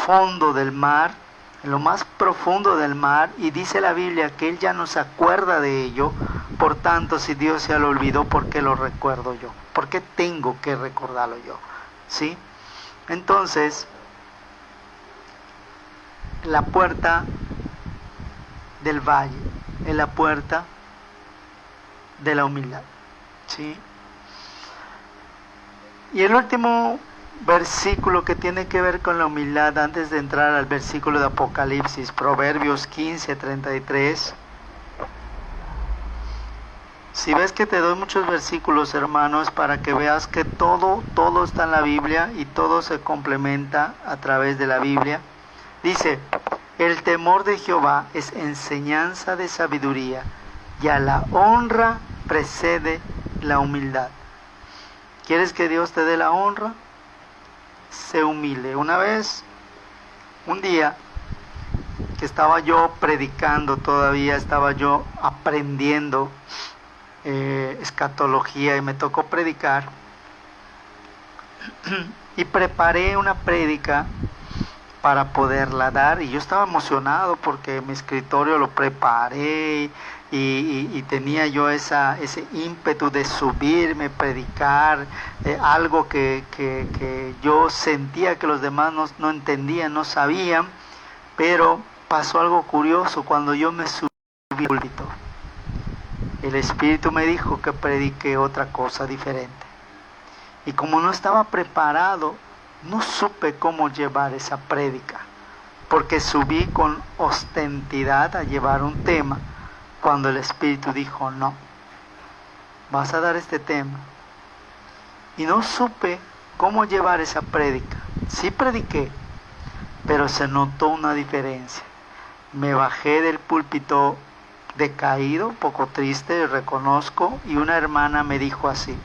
fondo del mar, en lo más profundo del mar, y dice la Biblia que Él ya no se acuerda de ello. Por tanto, si Dios ya lo olvidó, ¿por qué lo recuerdo yo? ¿Por qué tengo que recordarlo yo? ¿Sí? Entonces, la puerta del valle es la puerta de la humildad, ¿sí? Y el último versículo que tiene que ver con la humildad antes de entrar al versículo de Apocalipsis, Proverbios 15:33. Si ves que te doy muchos versículos, hermanos, para que veas que todo está en la Biblia y todo se complementa a través de la Biblia. Dice, el temor de Jehová es enseñanza de sabiduría, y a la honra precede la humildad. ¿Quieres que Dios te dé la honra? Sé humilde. Un día que estaba yo predicando todavía, estaba yo aprendiendo escatología y me tocó predicar y preparé una prédica para poderla dar y yo estaba emocionado porque mi escritorio lo preparé y tenía yo ese ímpetu de subirme, predicar algo que yo sentía que los demás no entendían, no sabían, pero pasó algo curioso cuando yo me subí al púlpito. El Espíritu me dijo que predique otra cosa diferente. Y como no estaba preparado, no supe cómo llevar esa prédica, porque subí con ostentidad a llevar un tema, cuando el Espíritu dijo, no, vas a dar este tema. Y no supe cómo llevar esa prédica. Sí prediqué, pero se notó una diferencia. Me bajé del púlpito decaído, poco triste, reconozco, y una hermana me dijo así,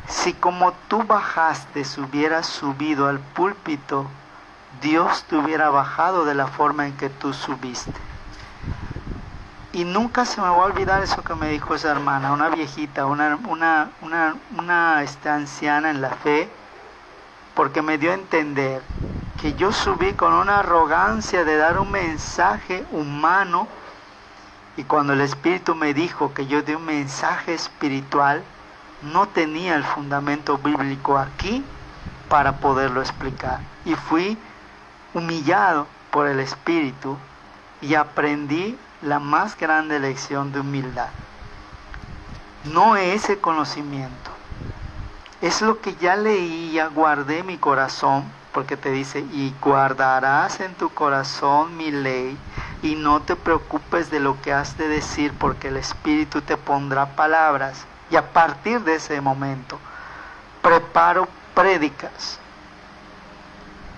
si como tú bajaste, hubieras subido al púlpito, Dios te hubiera bajado de la forma en que tú subiste. Y nunca se me va a olvidar eso que me dijo esa hermana, una viejita, una anciana en la fe, porque me dio a entender que yo subí con una arrogancia de dar un mensaje humano, y cuando el Espíritu me dijo que yo di un mensaje espiritual, no tenía el fundamento bíblico aquí para poderlo explicar. Y fui humillado por el Espíritu y aprendí la más grande lección de humildad. No es el conocimiento, es lo que ya leí, ya guardé en mi corazón, porque te dice, y guardarás en tu corazón mi ley, y no te preocupes de lo que has de decir, porque el Espíritu te pondrá palabras. Y a partir de ese momento, preparo prédicas,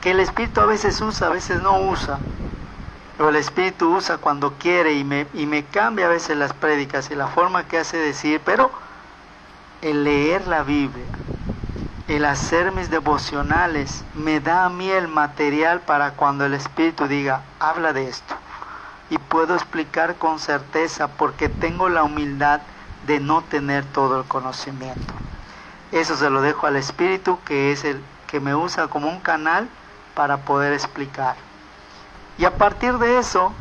que el Espíritu a veces usa, a veces no usa, pero el Espíritu usa cuando quiere y me cambia a veces las prédicas y la forma que hace decir, pero el leer la Biblia, el hacer mis devocionales, me da a mí el material para cuando el Espíritu diga, habla de esto. Y puedo explicar con certeza porque tengo la humildad de no tener todo el conocimiento. Eso se lo dejo al Espíritu, que es el que me usa como un canal para poder explicar. Y a partir de eso,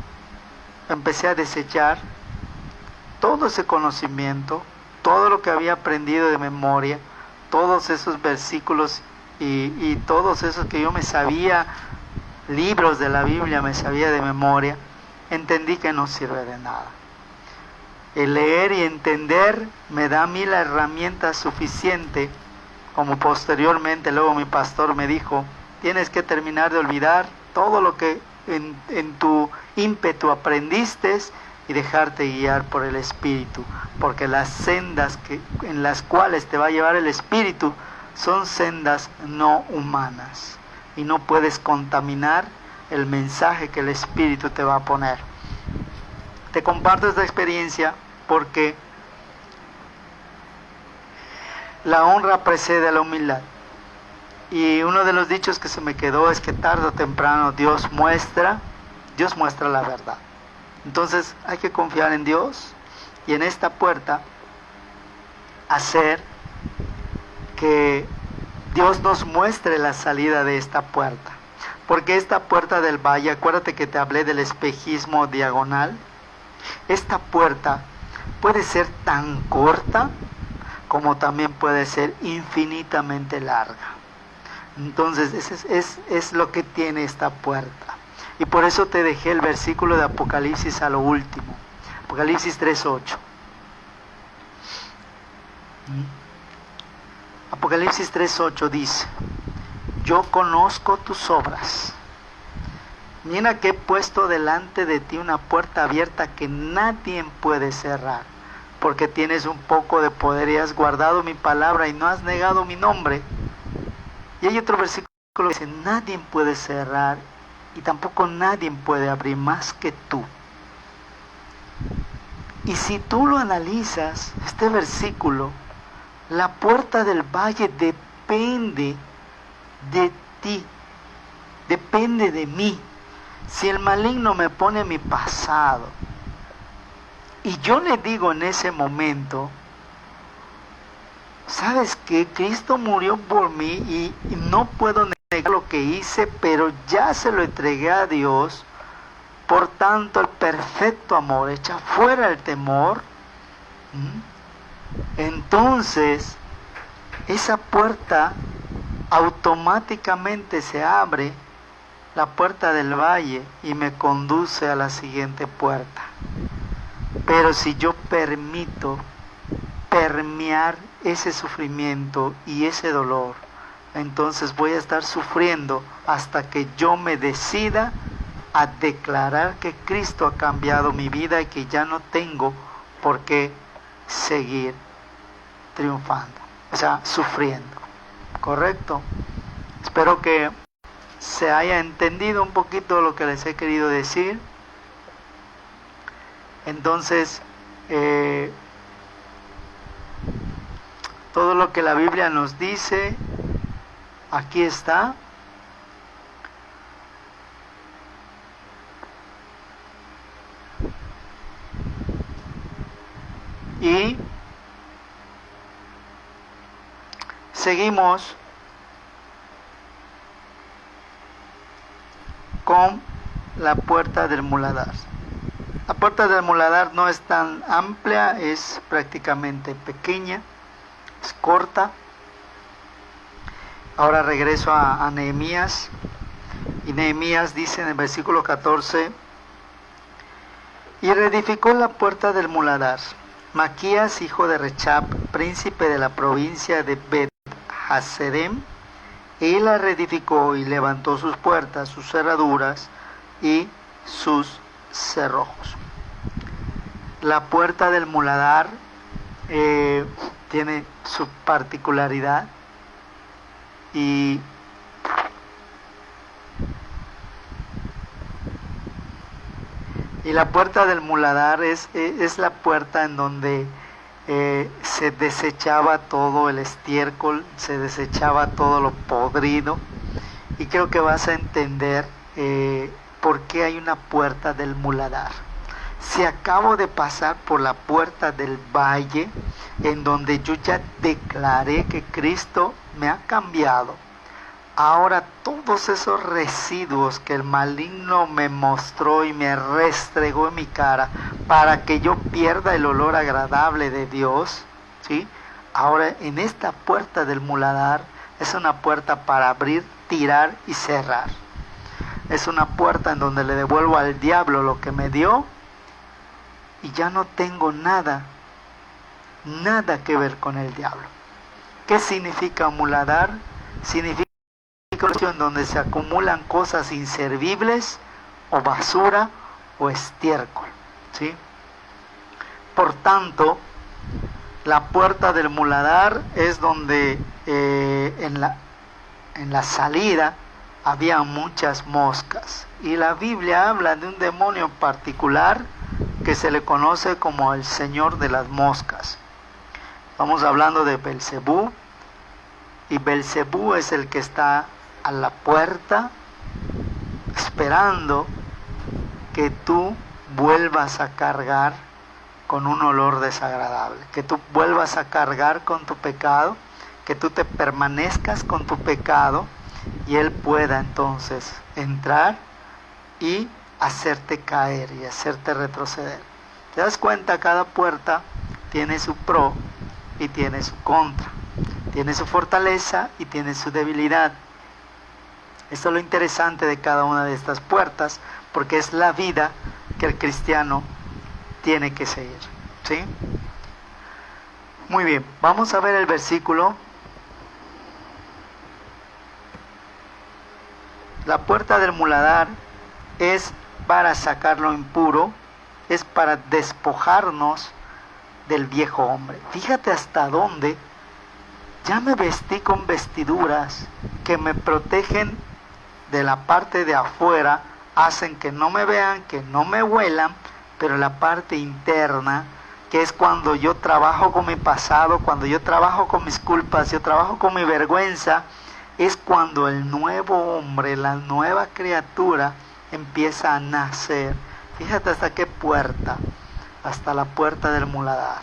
empecé a desechar todo ese conocimiento, todo lo que había aprendido de memoria, todos esos versículos y todos esos que yo me sabía, libros de la Biblia me sabía de memoria, entendí que no sirve de nada. El leer y entender me da a mí la herramienta suficiente, como posteriormente luego mi pastor me dijo, tienes que terminar de olvidar todo lo que en tu ímpetu aprendiste y dejarte guiar por el Espíritu, porque las sendas en las cuales te va a llevar el Espíritu son sendas no humanas y no puedes contaminar el mensaje que el Espíritu te va a poner. Te comparto esta experiencia porque la honra precede a la humildad. Y uno de los dichos que se me quedó es que tarde o temprano Dios muestra la verdad. Entonces hay que confiar en Dios y en esta puerta hacer que Dios nos muestre la salida de esta puerta. Porque esta puerta del valle, acuérdate que te hablé del espejismo diagonal, esta puerta puede ser tan corta como también puede ser infinitamente larga. Entonces es lo que tiene esta puerta. Y por eso te dejé el versículo de Apocalipsis a lo último. Apocalipsis 3:8. Apocalipsis 3:8 dice: yo conozco tus obras. Mira que he puesto delante de ti una puerta abierta que nadie puede cerrar, porque tienes un poco de poder y has guardado mi palabra y no has negado mi nombre. Y hay otro versículo que dice: nadie puede cerrar y tampoco nadie puede abrir más que tú. Y si tú lo analizas, este versículo, la puerta del valle depende de ti, depende de mí. Si el maligno me pone mi pasado y yo le digo en ese momento: ¿sabes qué? Cristo murió por mí y no puedo negar lo que hice, pero ya se lo entregué a Dios. Por tanto, el perfecto amor echa fuera el temor. Entonces, esa puerta automáticamente se abre, la puerta del valle, y me conduce a la siguiente puerta. Pero si yo permito permear ese sufrimiento y ese dolor, entonces voy a estar sufriendo hasta que yo me decida a declarar que Cristo ha cambiado mi vida y que ya no tengo por qué seguir triunfando, o sea, sufriendo. ¿Correcto? Espero que se haya entendido un poquito lo que les he querido decir. Entonces, todo lo que la Biblia nos dice, aquí está. Y seguimos con la puerta del muladar. La puerta del muladar no es tan amplia, es prácticamente pequeña, es corta. Ahora regreso a Nehemías. Y Nehemías dice en el versículo 14: y reedificó la puerta del muladar Maquías, hijo de Rechab, príncipe de la provincia de Bet-Hasedem, y la reedificó y levantó sus puertas, sus cerraduras y sus cerrojos. La puerta del muladar tiene su particularidad y la puerta del muladar es la puerta en donde se desechaba todo el estiércol, se desechaba todo lo podrido, y creo que vas a entender por qué hay una puerta del muladar. Si acabo de pasar por la puerta del valle, en donde yo ya declaré que Cristo me ha cambiado, ahora todos esos residuos que el maligno me mostró y me restregó en mi cara para que yo pierda el olor agradable de Dios, ¿sí? Ahora en esta puerta del muladar es una puerta para abrir, tirar y cerrar. Es una puerta en donde le devuelvo al diablo lo que me dio y ya no tengo nada que ver con el diablo. ¿Qué significa muladar? Significa en donde se acumulan cosas inservibles o basura o estiércol, ¿sí? Por tanto, la puerta del muladar es donde en la salida había muchas moscas, y la Biblia habla de un demonio en particular que se le conoce como el señor de las moscas. Estamos hablando de Belcebú, y Belcebú es el que está a la puerta esperando que tú vuelvas a cargar con un olor desagradable, que tú vuelvas a cargar con tu pecado, que tú te permanezcas con tu pecado, y él pueda entonces entrar y hacerte caer y hacerte retroceder. ¿Te das cuenta? Cada puerta tiene su pro y tiene su contra, tiene su fortaleza y tiene su debilidad. Esto es lo interesante de cada una de estas puertas, porque es la vida que el cristiano tiene que seguir, ¿sí? Muy bien, vamos a ver el versículo La puerta del muladar es para sacar lo impuro, es para despojarnos del viejo hombre. Fíjate hasta dónde ya me vestí con vestiduras que me protegen de la parte de afuera, hacen que no me vean, que no me huelan, pero la parte interna, que es cuando yo trabajo con mi pasado, cuando yo trabajo con mis culpas, yo trabajo con mi vergüenza, es cuando el nuevo hombre, la nueva criatura empieza a nacer. Fíjate hasta qué puerta, hasta la puerta del muladar.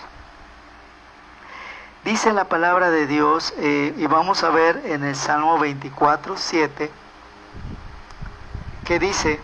Dice la palabra de Dios, y vamos a ver en el Salmo 24, 7, que dice: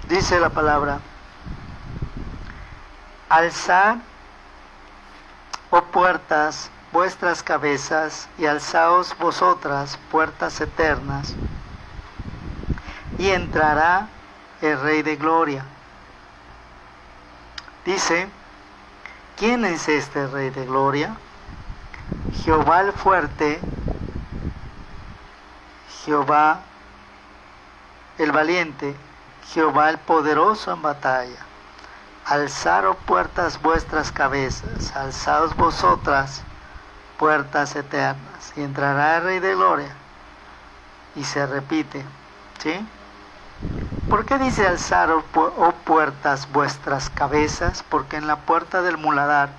dice la palabra: alzad, oh puertas, vuestras cabezas, y alzaos vosotras, puertas eternas, y entrará el Rey de Gloria. Dice: ¿quién es este Rey de Gloria? Jehová el fuerte, Jehová el valiente, Jehová el poderoso en batalla. Alzaros puertas vuestras cabezas, alzaos vosotras, puertas eternas, y entrará el Rey de Gloria. Y se repite, ¿sí? ¿Por qué dice alzaros, oh puertas, vuestras cabezas? Porque en la puerta del muladar,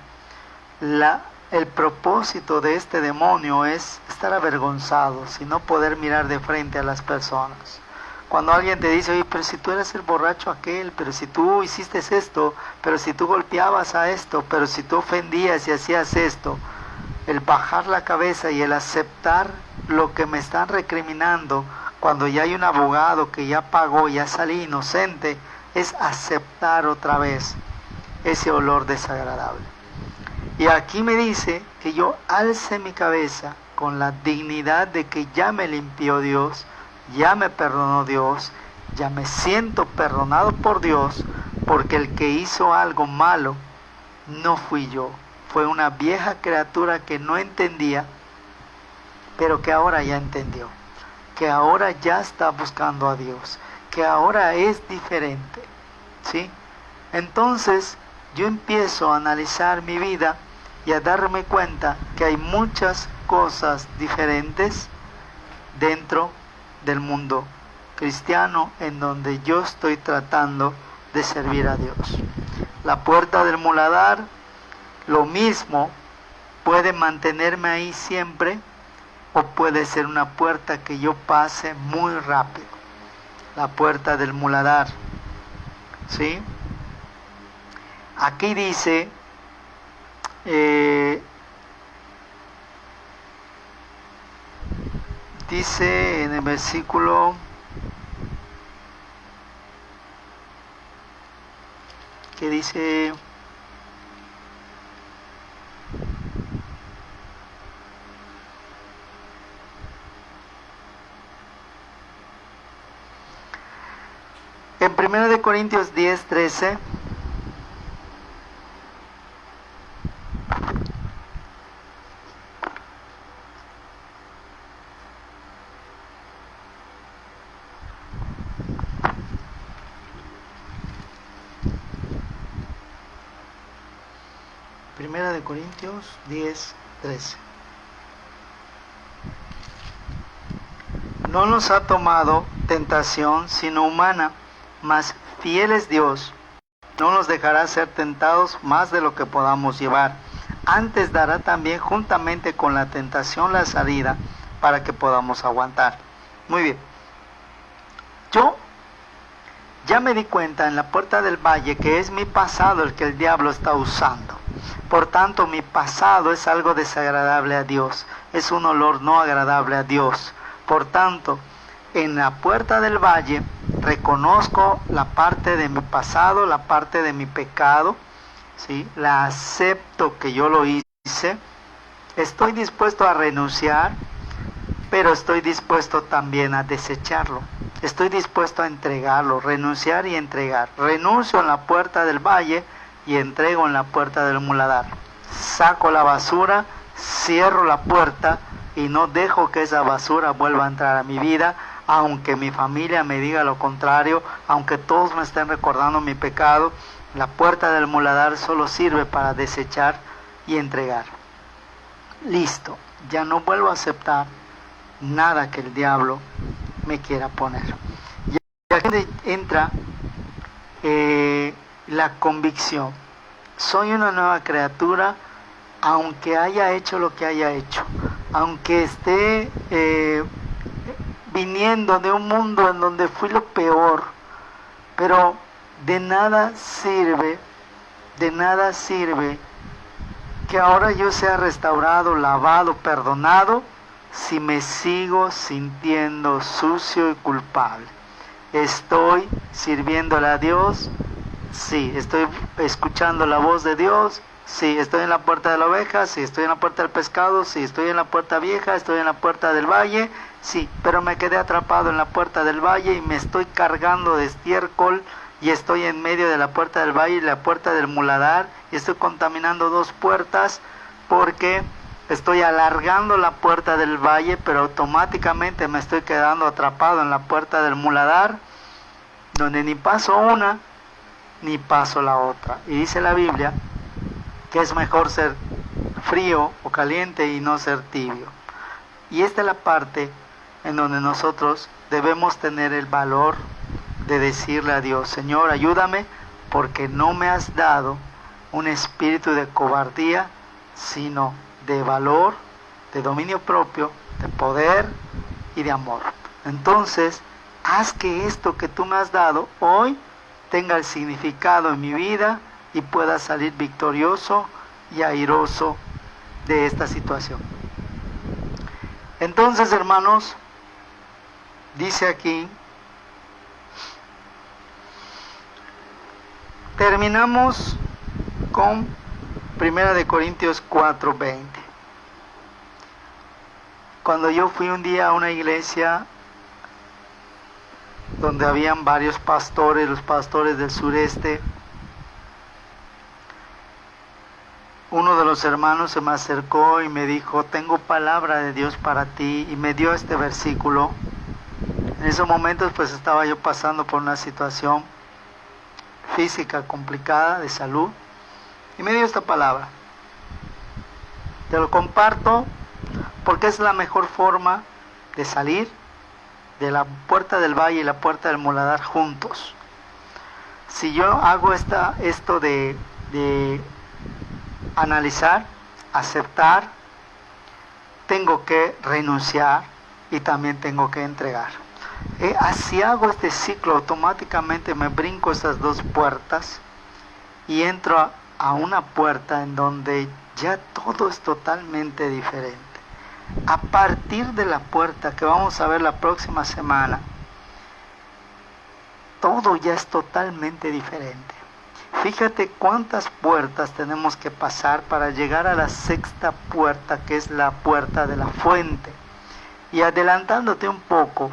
el propósito de este demonio es estar avergonzados y no poder mirar de frente a las personas. Cuando alguien te dice: oye, pero si tú eras el borracho aquel, pero si tú hiciste esto, pero si tú golpeabas a esto, pero si tú ofendías y hacías esto, el bajar la cabeza y el aceptar lo que me están recriminando, cuando ya hay un abogado que ya pagó, ya salí inocente, es aceptar otra vez ese olor desagradable. Y aquí me dice que yo alce mi cabeza con la dignidad de que ya me limpió Dios, ya me perdonó Dios, ya me siento perdonado por Dios, porque el que hizo algo malo no fui yo, fue una vieja criatura que no entendía, pero que ahora ya entendió, que ahora ya está buscando a Dios, que ahora es diferente, ¿sí? Entonces yo empiezo a analizar mi vida y a darme cuenta que hay muchas cosas diferentes dentro del mundo cristiano en donde yo estoy tratando de servir a Dios. La puerta del muladar, lo mismo, puede mantenerme ahí siempre o puede ser una puerta que yo pase muy rápido. La puerta del muladar, ¿sí? Aquí dice dice en el versículo que dice: en 1 Corintios 10, 13, Primera de Corintios 10, 13. No nos ha tomado tentación sino humana, mas fiel es Dios. No nos dejará ser tentados más de lo que podamos llevar. Antes dará también juntamente con la tentación la salida para que podamos aguantar. Muy bien. Yo ya me di cuenta en la puerta del valle que es mi pasado el que el diablo está usando. Por tanto, mi pasado es algo desagradable a Dios. Es un olor no agradable a Dios. Por tanto, en la puerta del valle reconozco la parte de mi pasado, la parte de mi pecado, ¿sí? La acepto que yo lo hice. Estoy dispuesto a renunciar, pero estoy dispuesto también a desecharlo. Estoy dispuesto a entregarlo, renunciar y entregar. Renuncio en la puerta del valle y entrego en la puerta del muladar. Saco la basura, cierro la puerta y no dejo que esa basura vuelva a entrar a mi vida, aunque mi familia me diga lo contrario, aunque todos me estén recordando mi pecado. La puerta del muladar solo sirve para desechar y entregar. Listo, ya no vuelvo a aceptar nada que el diablo me quiera poner. Y aquí entra la convicción. Soy una nueva criatura, aunque haya hecho lo que haya hecho, aunque esté viniendo de un mundo en donde fui lo peor, pero de nada sirve que ahora yo sea restaurado, lavado, perdonado, si me sigo sintiendo sucio y culpable. ¿Estoy sirviéndole a Dios? Sí. ¿Estoy escuchando la voz de Dios? Sí. ¿Estoy en la puerta de la oveja? Sí. ¿Estoy en la puerta del pescado? Sí. ¿Estoy en la puerta vieja? ¿Estoy en la puerta del valle? Sí. Pero me quedé atrapado en la puerta del valle y me estoy cargando de estiércol y estoy en medio de la puerta del valle y la puerta del muladar y estoy contaminando dos puertas porque estoy alargando la puerta del valle, pero automáticamente me estoy quedando atrapado en la puerta del muladar, donde ni paso una ni paso la otra. Y dice la Biblia que es mejor ser frío o caliente y no ser tibio. Y esta es la parte en donde nosotros debemos tener el valor de decirle a Dios: Señor, ayúdame, porque no me has dado un espíritu de cobardía, sino de valor, de dominio propio, de poder y de amor. Entonces, haz que esto que tú me has dado hoy tenga el significado en mi vida y pueda salir victorioso y airoso de esta situación. Entonces, hermanos, dice aquí, terminamos con 1 Corintios 4:20. Cuando yo fui un día a una iglesia donde habían varios pastores, los pastores del sureste, uno de los hermanos se me acercó y me dijo: tengo palabra de Dios para ti, y me dio este versículo. En esos momentos pues estaba yo pasando por una situación física complicada de salud y me dio esta palabra. Te lo comparto porque es la mejor forma de salir de la puerta del valle y la puerta del muladar juntos. Si yo hago esto de analizar, aceptar, tengo que renunciar y también tengo que entregar. Así hago este ciclo, automáticamente me brinco esas dos puertas y entro a una puerta en donde ya todo es totalmente diferente. A partir de la puerta que vamos a ver la próxima semana, todo ya es totalmente diferente. Fíjate cuántas puertas tenemos que pasar para llegar a la sexta puerta, que es la puerta de la fuente. Y adelantándote un poco,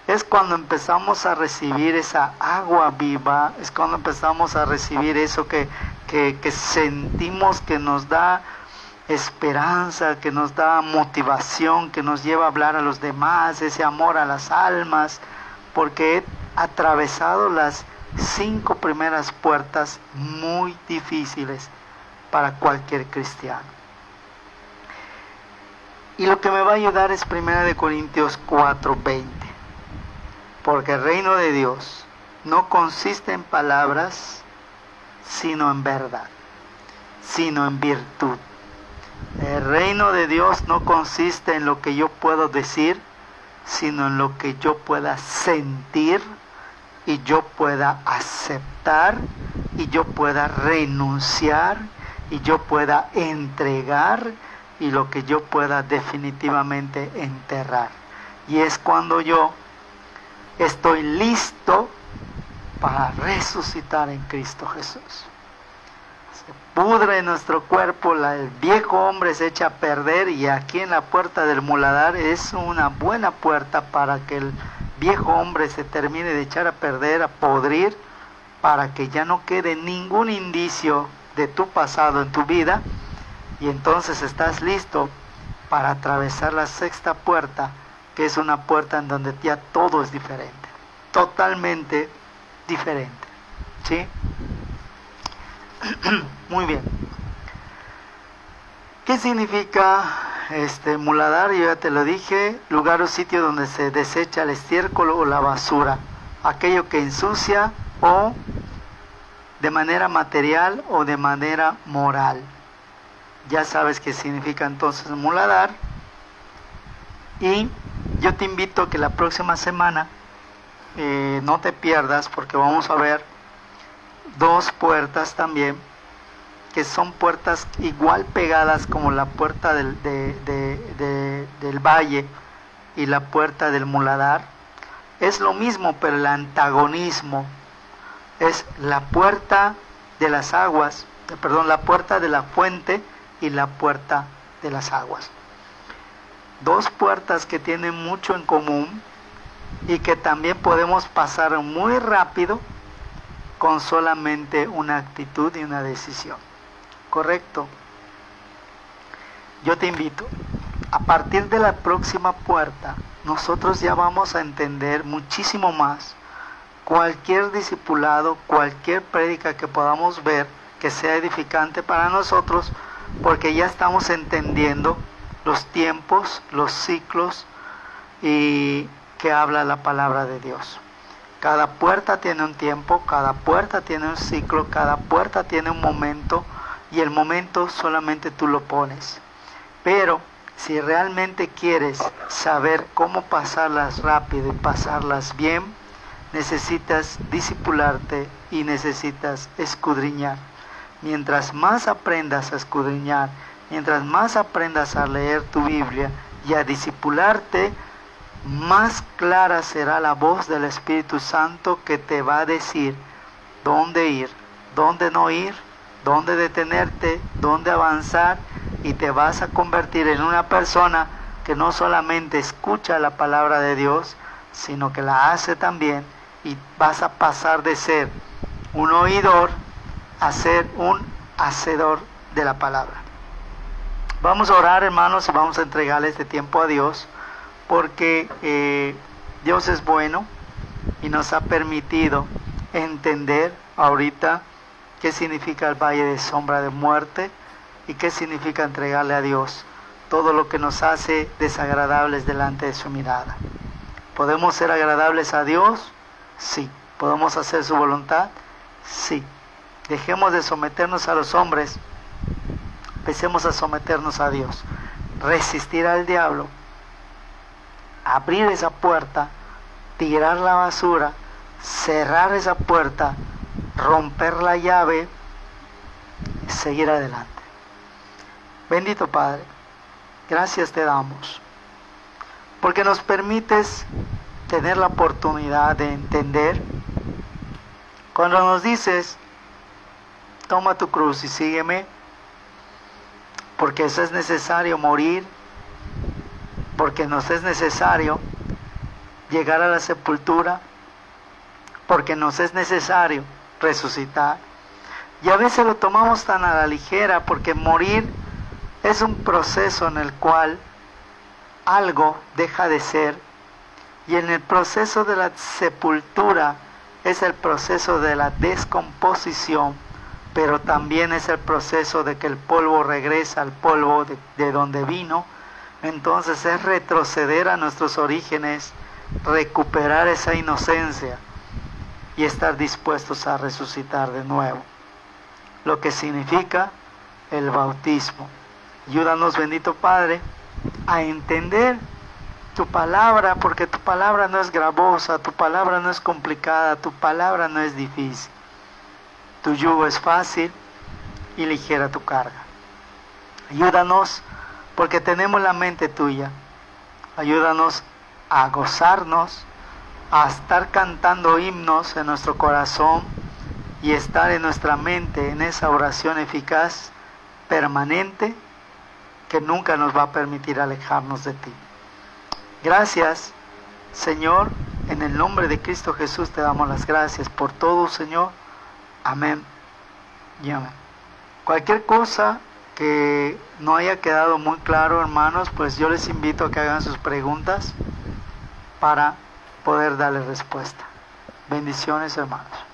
es cuando empezamos a recibir esa agua viva, es cuando empezamos a recibir eso que sentimos que nos da esperanza, que nos da motivación, que nos lleva a hablar a los demás, ese amor a las almas, porque he atravesado las 5 primeras puertas muy difíciles para cualquier cristiano. Y lo que me va a ayudar es 1 Corintios 4:20, porque el reino de Dios no consiste en palabras, sino en verdad, sino en virtud. El reino de Dios no consiste en lo que yo puedo decir, sino en lo que yo pueda sentir y yo pueda aceptar y yo pueda renunciar y yo pueda entregar y lo que yo pueda definitivamente enterrar. Y es cuando yo estoy listo para resucitar en Cristo Jesús. se pudre nuestro cuerpo, el viejo hombre se echa a perder, y aquí en la puerta del muladar es una buena puerta para que el viejo hombre se termine de echar a perder, a podrir, para que ya no quede ningún indicio de tu pasado en tu vida, y entonces estás listo para atravesar la sexta puerta, que es una puerta en donde ya todo es diferente, totalmente diferente, ¿sí? Muy bien. ¿Qué significa muladar? Yo ya te lo dije: lugar o sitio donde se desecha el estiércol o la basura, aquello que ensucia, o de manera material o de manera moral. Ya sabes qué significa entonces muladar. Y yo te invito a que la próxima semana no te pierdas, porque vamos a ver dos puertas también, que son puertas igual pegadas como la puerta del valle y la puerta del muladar. Es lo mismo, pero el antagonismo es la puerta de las aguas, la puerta de la fuente y la puerta de las aguas. Dos puertas que tienen mucho en común y que también podemos pasar muy rápido con solamente una actitud y una decisión. ¿Correcto? Yo te invito, a partir de la próxima puerta, nosotros ya vamos a entender muchísimo más cualquier discipulado, cualquier prédica que podamos ver que sea edificante para nosotros, porque ya estamos entendiendo los tiempos, los ciclos y que habla la palabra de Dios. Cada puerta tiene un tiempo, cada puerta tiene un ciclo, cada puerta tiene un momento, y el momento solamente tú lo pones. Pero si realmente quieres saber cómo pasarlas rápido y pasarlas bien, necesitas discipularte y necesitas escudriñar. Mientras más aprendas a escudriñar, mientras más aprendas a leer tu Biblia y a discipularte, más clara será la voz del Espíritu Santo, que te va a decir dónde ir, dónde no ir, dónde detenerte, dónde avanzar, y te vas a convertir en una persona que no solamente escucha la palabra de Dios, sino que la hace también, y vas a pasar de ser un oidor a ser un hacedor de la palabra. Vamos a orar, hermanos, y vamos a entregarle este tiempo a Dios, porque Dios es bueno y nos ha permitido entender ahorita qué significa el valle de sombra de muerte y qué significa entregarle a Dios todo lo que nos hace desagradables delante de su mirada. ¿Podemos ser agradables a Dios? Sí. ¿Podemos hacer su voluntad? Sí. Dejemos de someternos a los hombres, empecemos a someternos a Dios. Resistir al diablo, abrir esa puerta, tirar la basura, cerrar esa puerta, romper la llave, seguir adelante. Bendito Padre, gracias te damos, porque nos permites tener la oportunidad de entender cuando nos dices: toma tu cruz y sígueme, porque eso es necesario morir, porque nos es necesario llegar a la sepultura, porque nos es necesario resucitar. Y a veces lo tomamos tan a la ligera, porque morir es un proceso en el cual algo deja de ser, y en el proceso de la sepultura es el proceso de la descomposición, pero también es el proceso de que el polvo regresa al polvo de donde vino. Entonces es retroceder a nuestros orígenes, recuperar esa inocencia y estar dispuestos a resucitar de nuevo, lo que significa el bautismo. Ayúdanos, bendito Padre, a entender tu palabra, porque tu palabra no es gravosa, tu palabra no es complicada, tu palabra no es difícil. Tu yugo es fácil y ligera tu carga. Ayúdanos, porque tenemos la mente tuya. Ayúdanos a gozarnos, a estar cantando himnos en nuestro corazón y estar en nuestra mente en esa oración eficaz, permanente, que nunca nos va a permitir alejarnos de ti. Gracias, Señor, en el nombre de Cristo Jesús te damos las gracias por todo, Señor. Amén y amén. Cualquier cosa que no haya quedado muy claro, hermanos, pues yo les invito a que hagan sus preguntas para poder darle respuesta. Bendiciones, hermanos.